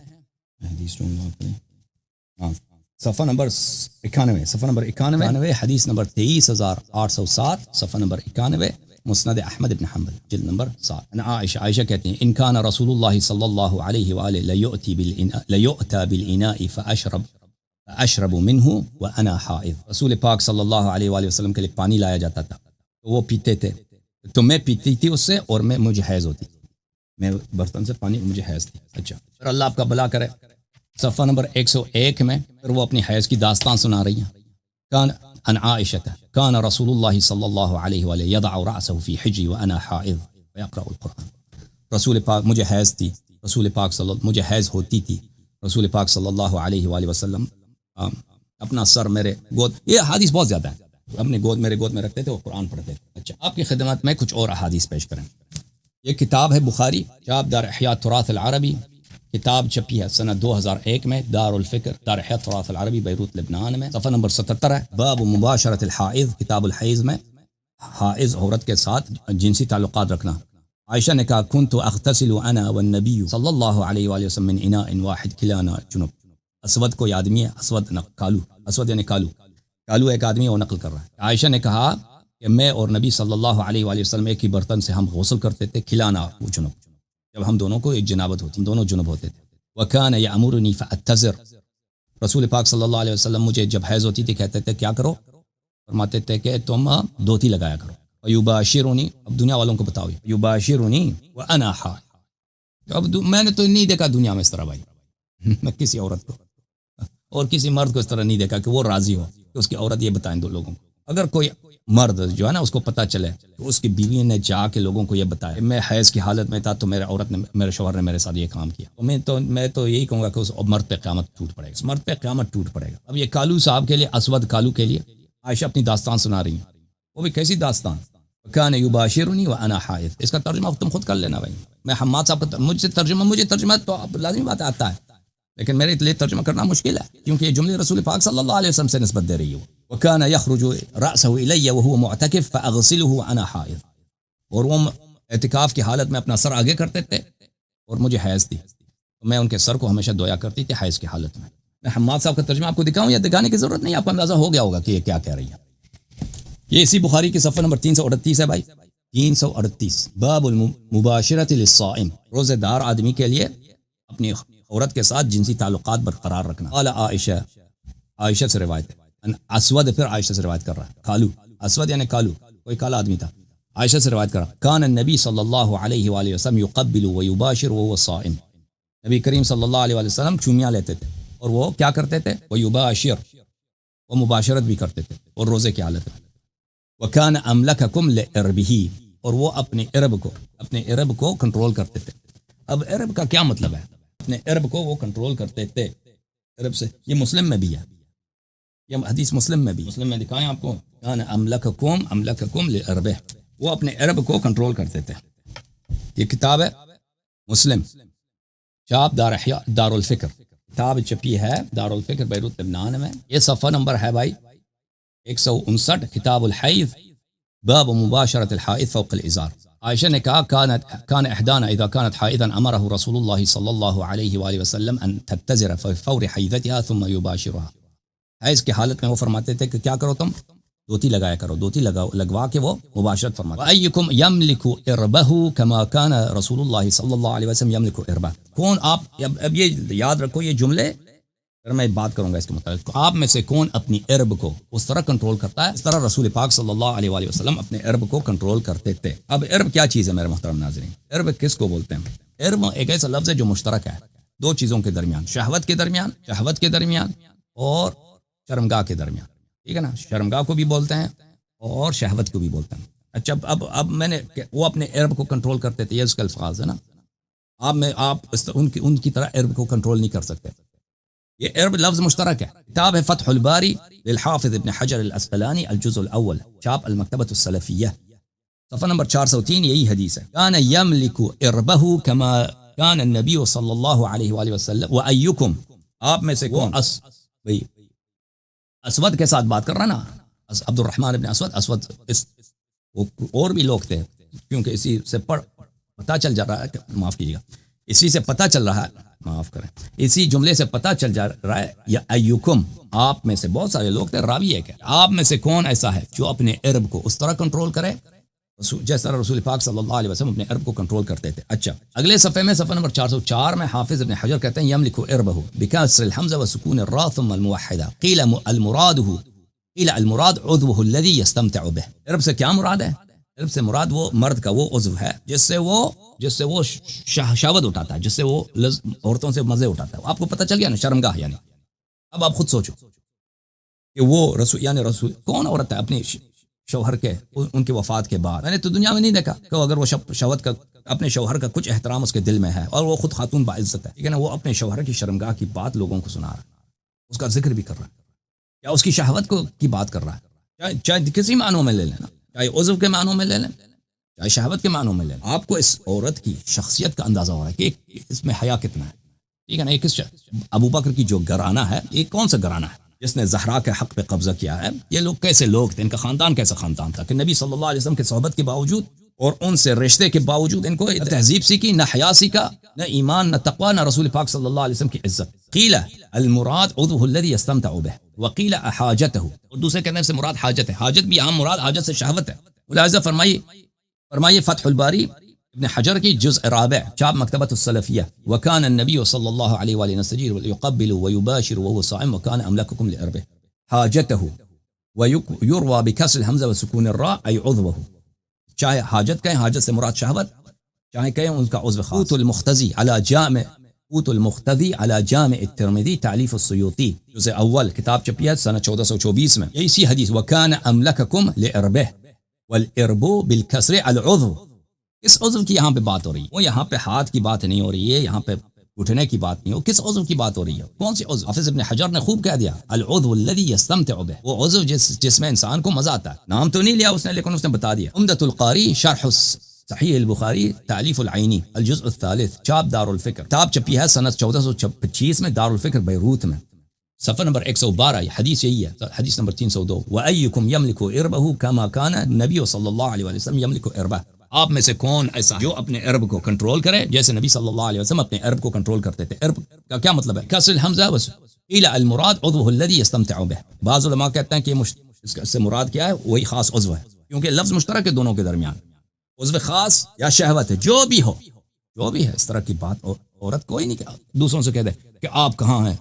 Speaker 1: حدیث، صفحہ نمبر 91 حدیث نمبر 23807، صفحہ نمبر 91 مسند احمد بن حنبل جلد نمبر 7. عائشہ کہتی ہیں ان کان رسول اللہ صلی اللہ علیہ وآلہ لیؤتی بالاناء فاشرب منه وانا حائض. رسول پاک صلی اللہ علیہ وآلہ وسلم کے لیے پانی لایا جاتا تھا، وہ پیتے تھے، تو میں پیتی تھی اس سے، اور مجھے حیض ہوتی تھی، میں برتن سے پانی، مجھے حیض تھی. اچھا، پھر اللہ آپ کا بھلا کرے، صفحہ نمبر 101 میں پھر وہ اپنی حیض کی داستان سنا رہی ہیں. کان عن عائشة كان رسول الله صلى الله عليه وآله يضع رأسه في حجري وأنا حائض ويقرأ القرآن. رسول پاک، مجھے حیض تھی، رسول پاک مجھے حیض ہوتی تھی، رسول پاک صلی اللہ علیہ وآلہ وسلم اپنا سر میرے گود، یہ حدیث بہت زیادہ ہے، اپنے میرے گود میں رکھتے تھے، وہ قرآن پڑھتے تھے. اچھا، آپ کی خدمت میں کچھ اور احادیث پیش کریں. یہ کتاب ہے بخاری، چاپ دار احیاء تراث العربی، کتاب چھپی ہے سنہ 2001 میں، دار الفکر دار احیاء تراث العربی بیروت لبنان میں، صفحہ نمبر 77 ہے. باب مباشرت الحائض، کتاب الحیض میں حائض عورت کے ساتھ جنسی تعلقات رکھنا. عائشہ نے کہا كنت اغتسل انا والنبی صلی اللہ علیہ وآلہ وسلم من اناء واحد کلانا جنب. اسود کوئی آدمی ہے، اسود یعنی کالو ایک آدمی ہے، وہ نقل کر رہا ہے. عائشہ نے کہا کہ میں اور نبی صلی اللہ علیہ وآلہ وسلم ایک ہی برتن سے ہم غسل کرتے تھے، کھلانا وہ جنب، جب ہم دونوں کو ایک جنابت ہوتی، دونوں جنب ہوتے تھے. وَكَانَ يَأْمُرُنِي فَأَتَّزِرُ. رسول پاک صلی اللہ علیہ وسلم مجھے جب حیض ہوتی تھی کہتے تھے کیا کرو، فرماتے تھے کہ تم دھوتی لگایا کرو. وَيُبَاشِرُنِي، اب دنیا والوں کو بتاؤ، يُبَاشِرُنِي وَأَنَا حَائِض. اب میں نے تو نہیں دیکھا دنیا میں اس طرح بھائی، میں کسی عورت کو اور کسی مرد کو اس طرح نہیں دیکھا کہ وہ راضی ہو کہ اس کی عورت یہ بتائیں دو لوگوں کو. اگر کوئی مرد جو ہے نا اس کو پتہ چلے تو اس کی بیوی نے جا کے لوگوں کو یہ بتایا میں حیض کی حالت میں تھا تو میرے شوہر نے میرے ساتھ یہ کام کیا، تو میں تو یہی کہوں گا کہ اس مرد پہ قیامت ٹوٹ پڑے گا، اس مرد پہ قیامت ٹوٹ پڑے گا. اب یہ کالو صاحب کے لیے، اسود کالو کے لیے عائشہ اپنی داستان سنا رہی ہیں، وہ بھی کیسی داستان، کان یباشرنی وانا حائض. اس کا ترجمہ تم خود کر لینا بھائی، میں حماد صاحب کا مجھے ترجمہ تو لازمی بات آتا ہے، لیکن میرے لیے ترجمہ کرنا مشکل ہے کیونکہ یہ جملے رسول پاک صلی اللہ علیہ وسلم سے نسبت دے رہی ہے. وَكَانَ يَخْرُجُ رَأْسَهُ إِلَيَّ وَهُوَ مُعْتَكِفٌ فَأَغْسِلُهُ وَأَنَا حَائِضٌ. اور وہ اعتکاف کی حالت میں اپنا سر آگے کرتے تھے اور مجھے حیض تھی تو میں ان کے سر کو ہمیشہ دھویا کرتی تھی حیض کی حالت میں. میں حماد صاحب کا ترجمہ آپ کو دکھاؤں یا دکھانے کی ضرورت نہیں، آپ کو اندازہ ہو گیا ہوگا کہ یہ کیا کہہ رہی ہے. یہ اسی بخاری کی صفحہ نمبر 338 ہے بھائی، 338. باب المباشرۃ للصائم، روزے دار آدمی کے لیے اپنی عورت کے ساتھ جنسی تعلقات برقرار رکھنا. قال عائشہ سے روایت ہے، اسود پھر عائشہ سے روایت کر رہا ہے، کالو اسود یعنی کالو، کوئی کالا آدمی تھا. عائشہ سے روایت کر رہا، کان النبی صلی اللہ علیہ وآلہ وسلم یقبل ویباشر وهو صائم. نبی کریم صلی اللہ علیہ وآلہ وسلم چومیاں لیتے تھے اور وہ کیا کرتے تھے، ویباشر، وہ مباشرت بھی کرتے تھے اور روزے کی حالت میں. وکان املککم لعربہ، اور وہ اپنے عرب کو کنٹرول کرتے تھے. اب عرب کا کیا مطلب ہے، اپنے عرب کو وہ کنٹرول کرتے تھے. عرب سے یہ مسلم میں بھی ہے، یہ حدیث مسلم میں دکھائیں آپ کو، کان املککم لعربہ، وہ اپنے عرب کو کنٹرول کرتے تھے. یہ کتاب ہے مسلم، چاپ دار الفکر، کتاب چھپی ہے دار الفکر بیروت لبنان میں. یہ صفحہ نمبر ہے بھائی 159، کتاب الحیض، باب مباشرت الحائض فوق الازار. عائشہ نے کہا کان احدانا اذا كانت حائضا امره رسول الله صلی اللہ علیہ وآلہ وسلم ان تتزر فور حیضتها ثم يباشرها. حیض کی حالت میں وہ فرماتے تھے کہ کیا کرو تم، دوتی لگایا کرو، دوتی لگوا کے وہ مباشرت فرماتے. وَأَيُّكُمْ يَمْلِكُ إِرْبَهُ كَمَا كَانَ رسول اللہ صلی اللہ علیہ وسلم يَمْلِكُ إِرْبَهُ. کون آپ، اب یہ یاد رکھو یہ جملے، پھر میں بات کروں گا اس کے متعلق. آپ میں سے کون اپنی عرب کو اس طرح کنٹرول کرتا ہے اس طرح رسول پاک صلی اللہ علیہ وآلہ وسلم اپنے عرب کو کنٹرول کرتے تھے. اب عرب کیا چیز ہے میرے محترم ناظرین، عرب کس کو بولتے ہیں؟ عرب ایک ایسا لفظ ہے جو مشترک ہے دو چیزوں کے درمیان، شہوت کے درمیان اور شرمگاہ کے درمیان. ٹھیک ہے نا، شرمگاہ کو بھی بولتے ہیں اور شہوت کو بھی بولتے ہیں. اچھا اب میں نے وہ اپنے عرب کو کنٹرول کرتے تھے، یہ اس کا الفاظ ہے نا. آپ ان کی طرح عرب کو کنٹرول نہیں کر سکتے. یہ عرب لفظ مشترک ہے. کتاب ہے فتح الباری للحافظ ابن حجر الاسقلانی، الجزء الاول، چاپ المکتبۃ السلفیہ، صفحہ نمبر 403. یہی حدیث ہے، کان یملک عربہ کما کان النبی صلی اللہ علیہ وآلہ وسلم وایکم آپ میں سے کون بھائی اسود کے ساتھ بات کر رہا نا، عبد الرحمن ابن اسود اور بھی لوگ تھے، کیونکہ اسی سے پتہ چل جا رہا ہے کہ معاف کیجیے گا، اسی سے پتہ چل رہا ہے، معاف کریں، اسی جملے سے پتہ چل جا رہا ہے یا ایکم، آپ میں سے بہت سارے لوگ تھے، راوی ہے کہ آپ میں سے کون ایسا ہے جو اپنے عرب کو اس طرح کنٹرول کرے جس طرح رسول پاک صلی اللہ علیہ وسلم اپنے عرب کو کنٹرول کرتے تھے۔ اچھا، اگلے صفحے میں صفحہ نمبر 404 میں حافظ ابن حجر کہتے ہیں یملک عربہ بکسر الحمزہ وسکون الراء ثم الموحدہ قیل المراد عضوہ الذی یستمتع بہ۔ عرب سے کیا مراد ہے؟ عرب سے مراد وہ مرد کا وہ عضو ہے جس سے وہ شہوت اٹھاتا ہے، جس سے وہ عورتوں سے مزے اٹھاتا ہے۔ آپ کو پتہ چل گیا نا، شرمگاہ یعنی۔ اب آپ خود سوچو کہ وہ رسول کون عورت ہے اپنی شوہر کے ان کی وفات کے بعد؟ میں نے تو دنیا میں نہیں دیکھا کہ اگر وہ شہوت کا اپنے شوہر کا کچھ احترام اس کے دل میں ہے اور وہ خود خاتون باعزت ہے، ٹھیک ہے نا، وہ اپنے شوہر کی شرمگاہ کی بات لوگوں کو سنا رہا ہے، اس کا ذکر بھی کر رہا ہے، یا اس کی شہوت کی بات کر رہا ہے، چاہے کسی معنوں میں لے لینا، چاہے عضو کے معنوں میں لے لیں، چاہے شہوت کے معنوں میں لے لیں۔ آپ کو اس عورت کی شخصیت کا اندازہ ہو رہا ہے کہ اس میں حیا کتنا ہے، ٹھیک ہے نا۔ ایک ابو بکر کی جو گھرانہ ہے، یہ کون سا گھرانہ ہے جس نے زہرا کے حق پہ قبضہ کیا ہے؟ یہ لوگ کیسے لوگ تھے، ان کا خاندان کیسا خاندان تھا کہ نبی صلی اللہ علیہ وسلم کے صحبت کے باوجود اور ان سے رشتے کے باوجود ان کو تہذیب سیکھی، نہ حیا سیکھا، نہ ایمان، نہ تقوی، نہ رسول پاک صلی اللہ علیہ وسلم کی عزت۔ قیل المراد عضوہ الذی یستمتع بہ وقیل حاجتہ، اور دوسرے کہنے سے مراد حاجت ہے، حاجت بھی عام مراد حاجت سے شہوت ہے۔ لہذا فرمائیے فتح الباری ابن حجر کی جزء رابع چاپ مکتبۃ السلفیہ، وکان النبی صلی اللہ علیہ وآلہ نستجیر ويقبل ويباشر وهو صائم وكان املككم لعربه حاجته ويروى بكسر الحمزه وسكون الراء اي عضوه، چاہے حاجت کہیں، حاجت سے مراد شہوت، چاہے کہیں ان کا عضو خاص۔ قوت المختزی علی جامع الترمذی تعلیف السیوطی، جزء اول، کتاب چھپی ہے سنہ 1424 میں، اسی حدیث وکان املککم لعربه والعرب بالکسر العضو۔ کس عضو کی یہاں پہ بات ہو رہی ہے؟ وہ یہاں پہ ہاتھ کی بات نہیں ہو رہی ہے، یہاں پہ اٹھنے کی بات نہیں ہو، کس عضو کی بات ہو رہی ہے؟ کون سی عضو؟ حافظ ابن حجر نے خوب کہہ دیا العضو الذی یستمتع بہ، وہ عضو جس میں انسان کو مزہ آتا ہے۔ نام تو نہیں لیا اس نے، لیکن اس نے بتا دیا۔ عمدۃ القاری شرح صحیح البخاری تعلیف العینی الجزء الثالث چاپ دار الفکر، کتاب چھپی ہے سنہ 1425 میں، دار الفکر بیروت میں، صفحہ نمبر 112، حدیث یہی ہے، حدیث نمبر 302، وَأَيُّكُمْ يَمْلِكُ عِرْبَهُ كَمَا كَانَ النَّبِيُّ صلی اللہ علیہ وسلم يَمْلِكُ عِرْبَهُ۔ آپ میں سے کون ایسا جو اپنے عرب کو کنٹرول کرے جیسے نبی صلی اللہ علیہ وسلم اپنے عرب کو کنٹرول کرتے تھے؟ عرب کا کیا مطلب ہے؟ کسر الحمزہ قیل المراد عضوہ الذی یستمتع بہ۔ بعض علماء کہتے ہیں کہ اس سے مراد کیا ہے؟ وہی خاص عضو ہے، کیونکہ لفظ مشترک ہے دونوں کے درمیان، عضو خاص یا شہوت ہے، جو بھی ہے، اس طرح کی بات عورت کوئی نہیں کہ دوسروں سے کہہ دے کہ آپ کہاں ہیں،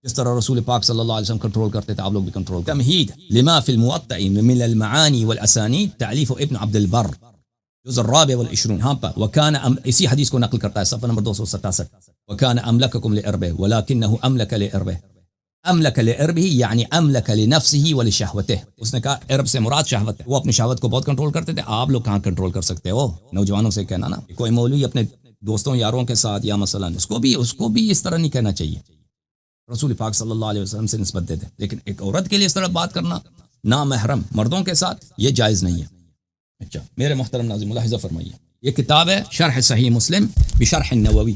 Speaker 1: جس طرح رسول پاک صلی اللہ علیہ وسلم کنٹرول کرتے تھے آپ لوگ بھی کنٹرول۔ تمہید لما فی الموطأ من المعانی والاسانید تعلیف ابن عبد البر جزء الرابع والعشرون، یہاں پر وکان اسی حدیث کو نقل کرتا ہے صفحہ نمبر 267، وکان املککم لعربہ ولکنہ املک لعربہ، املک لعربہ یعنی املک لنفسہ ولشہوتہ۔ اس نے کہا عرب سے مراد شہوت ہے، وہ اپنی شہوت کو بہت کنٹرول کرتے تھے، آپ لوگ کہاں کنٹرول کر سکتے ہو؟ نوجوانوں سے کہنا نا، کوئی مولوی اپنے دوستوں یاروں کے ساتھ یا مثلا اس کو بھی اس طرح نہیں کہنا چاہیے، رسول پاک صلی اللہ علیہ وسلم سے نسبت دیتے، لیکن ایک عورت کے لیے اس طرح بات کرنا نامحرم مردوں کے ساتھ یہ جائز نہیں ہے۔ اچھا میرے محترم ناظرین ملاحظہ فرمائیے، یہ کتاب ہے شرح صحیح مسلم بشرح النووی،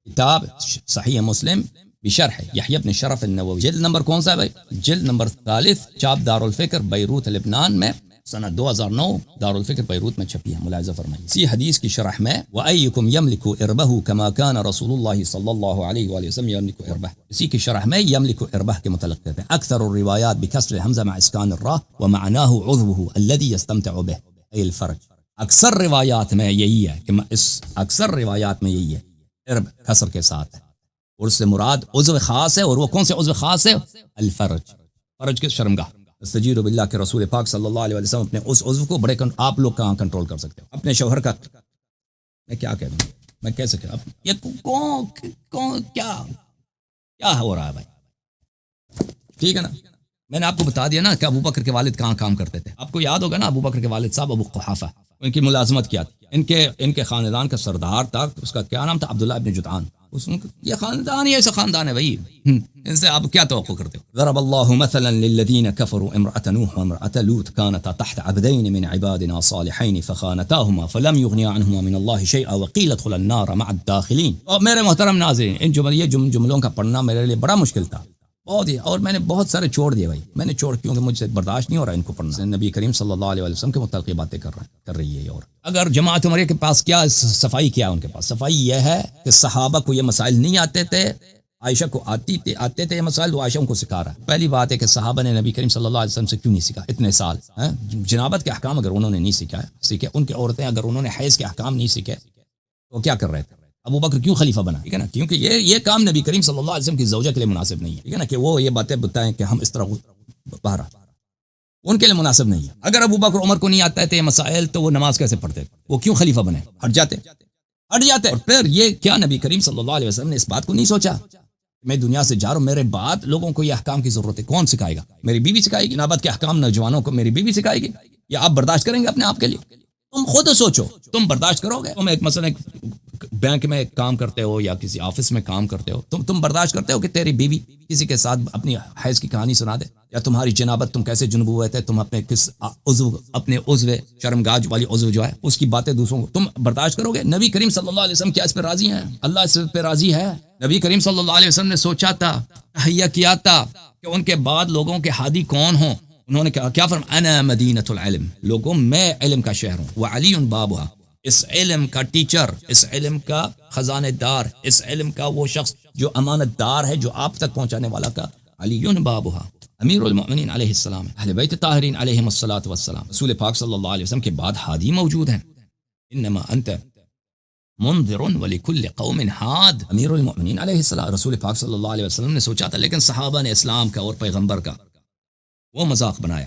Speaker 1: کتاب صحیح مسلم بشرح یحیی بن شرف النووی، جلد نمبر کون سا ہے بھائی؟ جلد نمبر 43، چاپ دار الفکر بیروت لبنان میں، سنہ 2009، دار الفکر بیروت میں چھپی ہے، ملاحظہ فرمائیے۔ اسی حدیث کی شرح میں وَأَيُّكُمْ يَمْلِكُ عِرْبَهُ كَمَا كَانَ رسول اللہ صلی اللہ علیہ وآلہ وسلم يَمْلِكُ عِرْبَهُ، اسی کی شرح میں يَمْلِكُ عِرْبَهُ کے متعلق کہتے ہیں اکثر الروایات بکسر الحمزہ مع اسکان الراء ومعناه عضوه الذي يستمتع به اي الفرج۔ اکثر روایات میں یہی ہے کہ اکثر روایات میں یہی ہے، عرب کسر کے ساتھ ہے، اور اس سے مراد عضو خاص ہے، اور وہ کون سے عضو خاص ہے؟ الفرج، فرج کے شرمگاہ۔ استجیر باللہ کے رسول پاک صلی اللہ علیہ وسلم اپنے اس عضو کو آپ لوگ کہاں کنٹرول کر سکتے ہو؟ اپنے شوہر کا میں کیا کہہ دوں، میں کیسے کہ یہ کیا ہو رہا ہے بھائی؟ ٹھیک ہے نا، میں نے آپ کو بتا دیا نا کہ ابو بکر کے والد کہاں کام کرتے تھے، آپ کو یاد ہوگا نا، ابو بکر کے والد صاحب ابو قحافہ، ان کی ملازمت کیا تھی، ان کے خاندان کا سردار تھا، اس کا کیا نام تھا؟ عبداللہ ابن جدعان، یہ خاندان ہی ایسا خاندان ہے بھائی، ان سے آپ کیا توقع کرتے ہو؟ ضرب اللہ مثلا للذین کفروا امرأة نوح وامرأة لوط كانتا تحت عبدین من عبادنا صالحین فخانتاهما فلم یغنیا عنہما من اللہ شیئا وقیل ادخلا النار مع الداخلین۔ اور میرے محترم ناظرین، ان جملوں کا پڑھنا میرے لیے بڑا مشکل تھا بہت ہی، اور میں نے بہت سارے چھوڑ دیے بھائی، میں نے چھوڑ کیونکہ مجھ سے برداشت نہیں ہو رہا ان کو پڑھنا۔ نبی کریم صلی اللہ علیہ وسلم کے متعلق باتیں کر رہی ہے۔ اور اگر جماعت عمریہ کے پاس کیا صفائی کیا، ان کے پاس صفائی یہ ہے کہ صحابہ کو یہ مسائل نہیں آتے تھے، عائشہ کو آتے تھے یہ مسائل، تو عائشہ ان کو سکھا رہا ہے۔ پہلی بات ہے کہ صحابہ نے نبی کریم صلی اللہ علیہ وسلم سے کیوں نہیں سیکھا اتنے سال؟ جنابت کے احکام اگر انہوں نے نہیں سیکھے، ان کی عورتیں اگر انہوں نے حیض کے احکام نہیں سیکھے تو کیا کر رہے تھے؟ ابو بکر کیوں خلیفہ بنا؟ ٹھیک ہے نا، کیونکہ یہ کام نبی کریم صلی اللہ علیہ وسلم کی زوجہ کے لیے مناسب نہیں ہے، ٹھیک ہے نا، کہ وہ یہ باتیں بتائیں کہ ہم اس طرح باہر ان کے لیے مناسب نہیں ہے۔ اگر ابو بکر عمر کو نہیں آتا ہے یہ مسائل تو وہ نماز کیسے پڑھتے؟ وہ کیوں خلیفہ بنے؟ ہٹ جاتے۔ اور پھر یہ کیا نبی کریم صلی اللہ علیہ وسلم نے اس بات کو نہیں سوچا؟ میں دنیا سے جا رہا ہوں، میرے بعد لوگوں کو یہ احکام کی ضرورت ہے، کون سکھائے گا؟ میری بیوی سکھائے گی جنابت کے احکام نوجوانوں کو، میری بیوی سکھائے گی، یا آپ برداشت کریں گے اپنے آپ کے لیے؟ تم خود سوچو، تم برداشت کرو گے؟ تم ایک مثلا بینک میں کام کرتے ہو یا کسی آفس میں کام کرتے ہو، تم برداشت کرتے ہو کہ تیری بیوی کسی کے ساتھ اپنی حیض کی کہانی سنا دے، یا تمہاری جنابت تم کیسے جنب ہوئے تھے، تم اپنے عضو شرمگاہ والی عضو جو ہے اس کی باتیں دوسروں کو تم برداشت کرو گے؟ نبی کریم صلی اللہ علیہ وسلم کیا اس پہ راضی ہیں؟ اللہ اس پہ راضی ہے۔ نبی کریم صلی اللہ علیہ وسلم نے سوچا تھا، تہیہ کیا تھا کہ ان کے بعد لوگوں کے ہادی کون ہوں۔ انہوں نے کیا فرمایا؟ انا مدینۃ العلم، لوگوں میں علم کا شہر ہوں، وعلی بابها، اس علم کا ٹیچر، اس علم کا خزانہ دار، اس علم کا وہ شخص جو امانت دار ہے، جو آپ تک پہنچانے والا کا، علی بابها، امیر المؤمنین علیہ السلام، اہل بیت طاہرین علیہم الصلاۃ والسلام، رسول پاک صلی اللہ علیہ وسلم کے بعد ہادی موجود ہیں۔ انما انت منذر ولکل قوم ہاد، امیر المؤمنین علیہ السلام، رسول پاک صلی اللہ علیہ وسلم نے سوچا تھا، لیکن صحابہ نے اسلام کا اور پیغمبر کا وہ مذاق بنایا،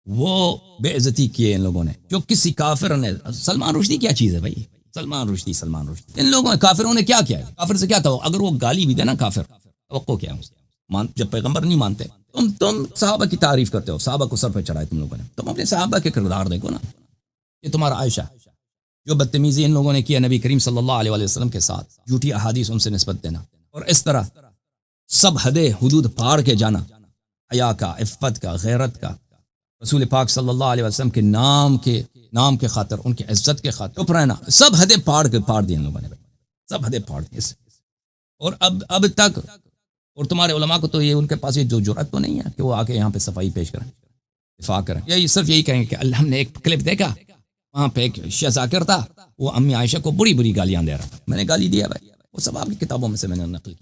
Speaker 1: وہ بے عزتی کیے ان لوگوں نے۔ جو کسی کافر نے، سلمان رشدی کیا چیز ہے بھائی؟ سلمان رشدی ان لوگوں نے، کافروں نے کیا کیا ہے؟ کافر سے کیا تھا؟ اگر وہ گالی بھی دے نا کافر، توقع کیا ہے اس سے؟ جب پیغمبر نہیں مانتے، تم صحابہ کی تعریف کرتے ہو، صحابہ کو سر پہ چڑھائے تم لوگوں نے۔ تم اپنے صحابہ کے کردار دیکھو نا، یہ تمہارا عائشہ، جو بدتمیزی ان لوگوں نے کیا نبی کریم صلی اللہ علیہ وسلم کے ساتھ، جھوٹی احادیث ان سے نسبت دینا، اور اس طرح سب حدیں حدود پاڑ کے جانا، حیا کا، عفت کا، غیرت کا، رسول پاک صلی اللہ علیہ وسلم کے نام کے خاطر، ان کی عزت کے خاطر چپ رہنا، سب حدیں پاڑ دی ان لوگوں نے، سب حدیں پاڑ دی۔ اور اب تک، اور تمہارے علماء کو تو یہ ان کے پاس یہ جو جرأت تو نہیں ہے کہ وہ آ کے یہاں پہ صفائی پیش کریں، دفاع کریں، صرف یہی کہیں کہ ہم نے ایک کلپ دیکھا، وہاں پہ ایک شیخ ذاکر تھا، وہ امی عائشہ کو بڑی گالیاں دے رہا تھا، میں نے گالی دیا بھائی، وہ سب آپ کی کتابوں میں سے میں نے نقل کیا۔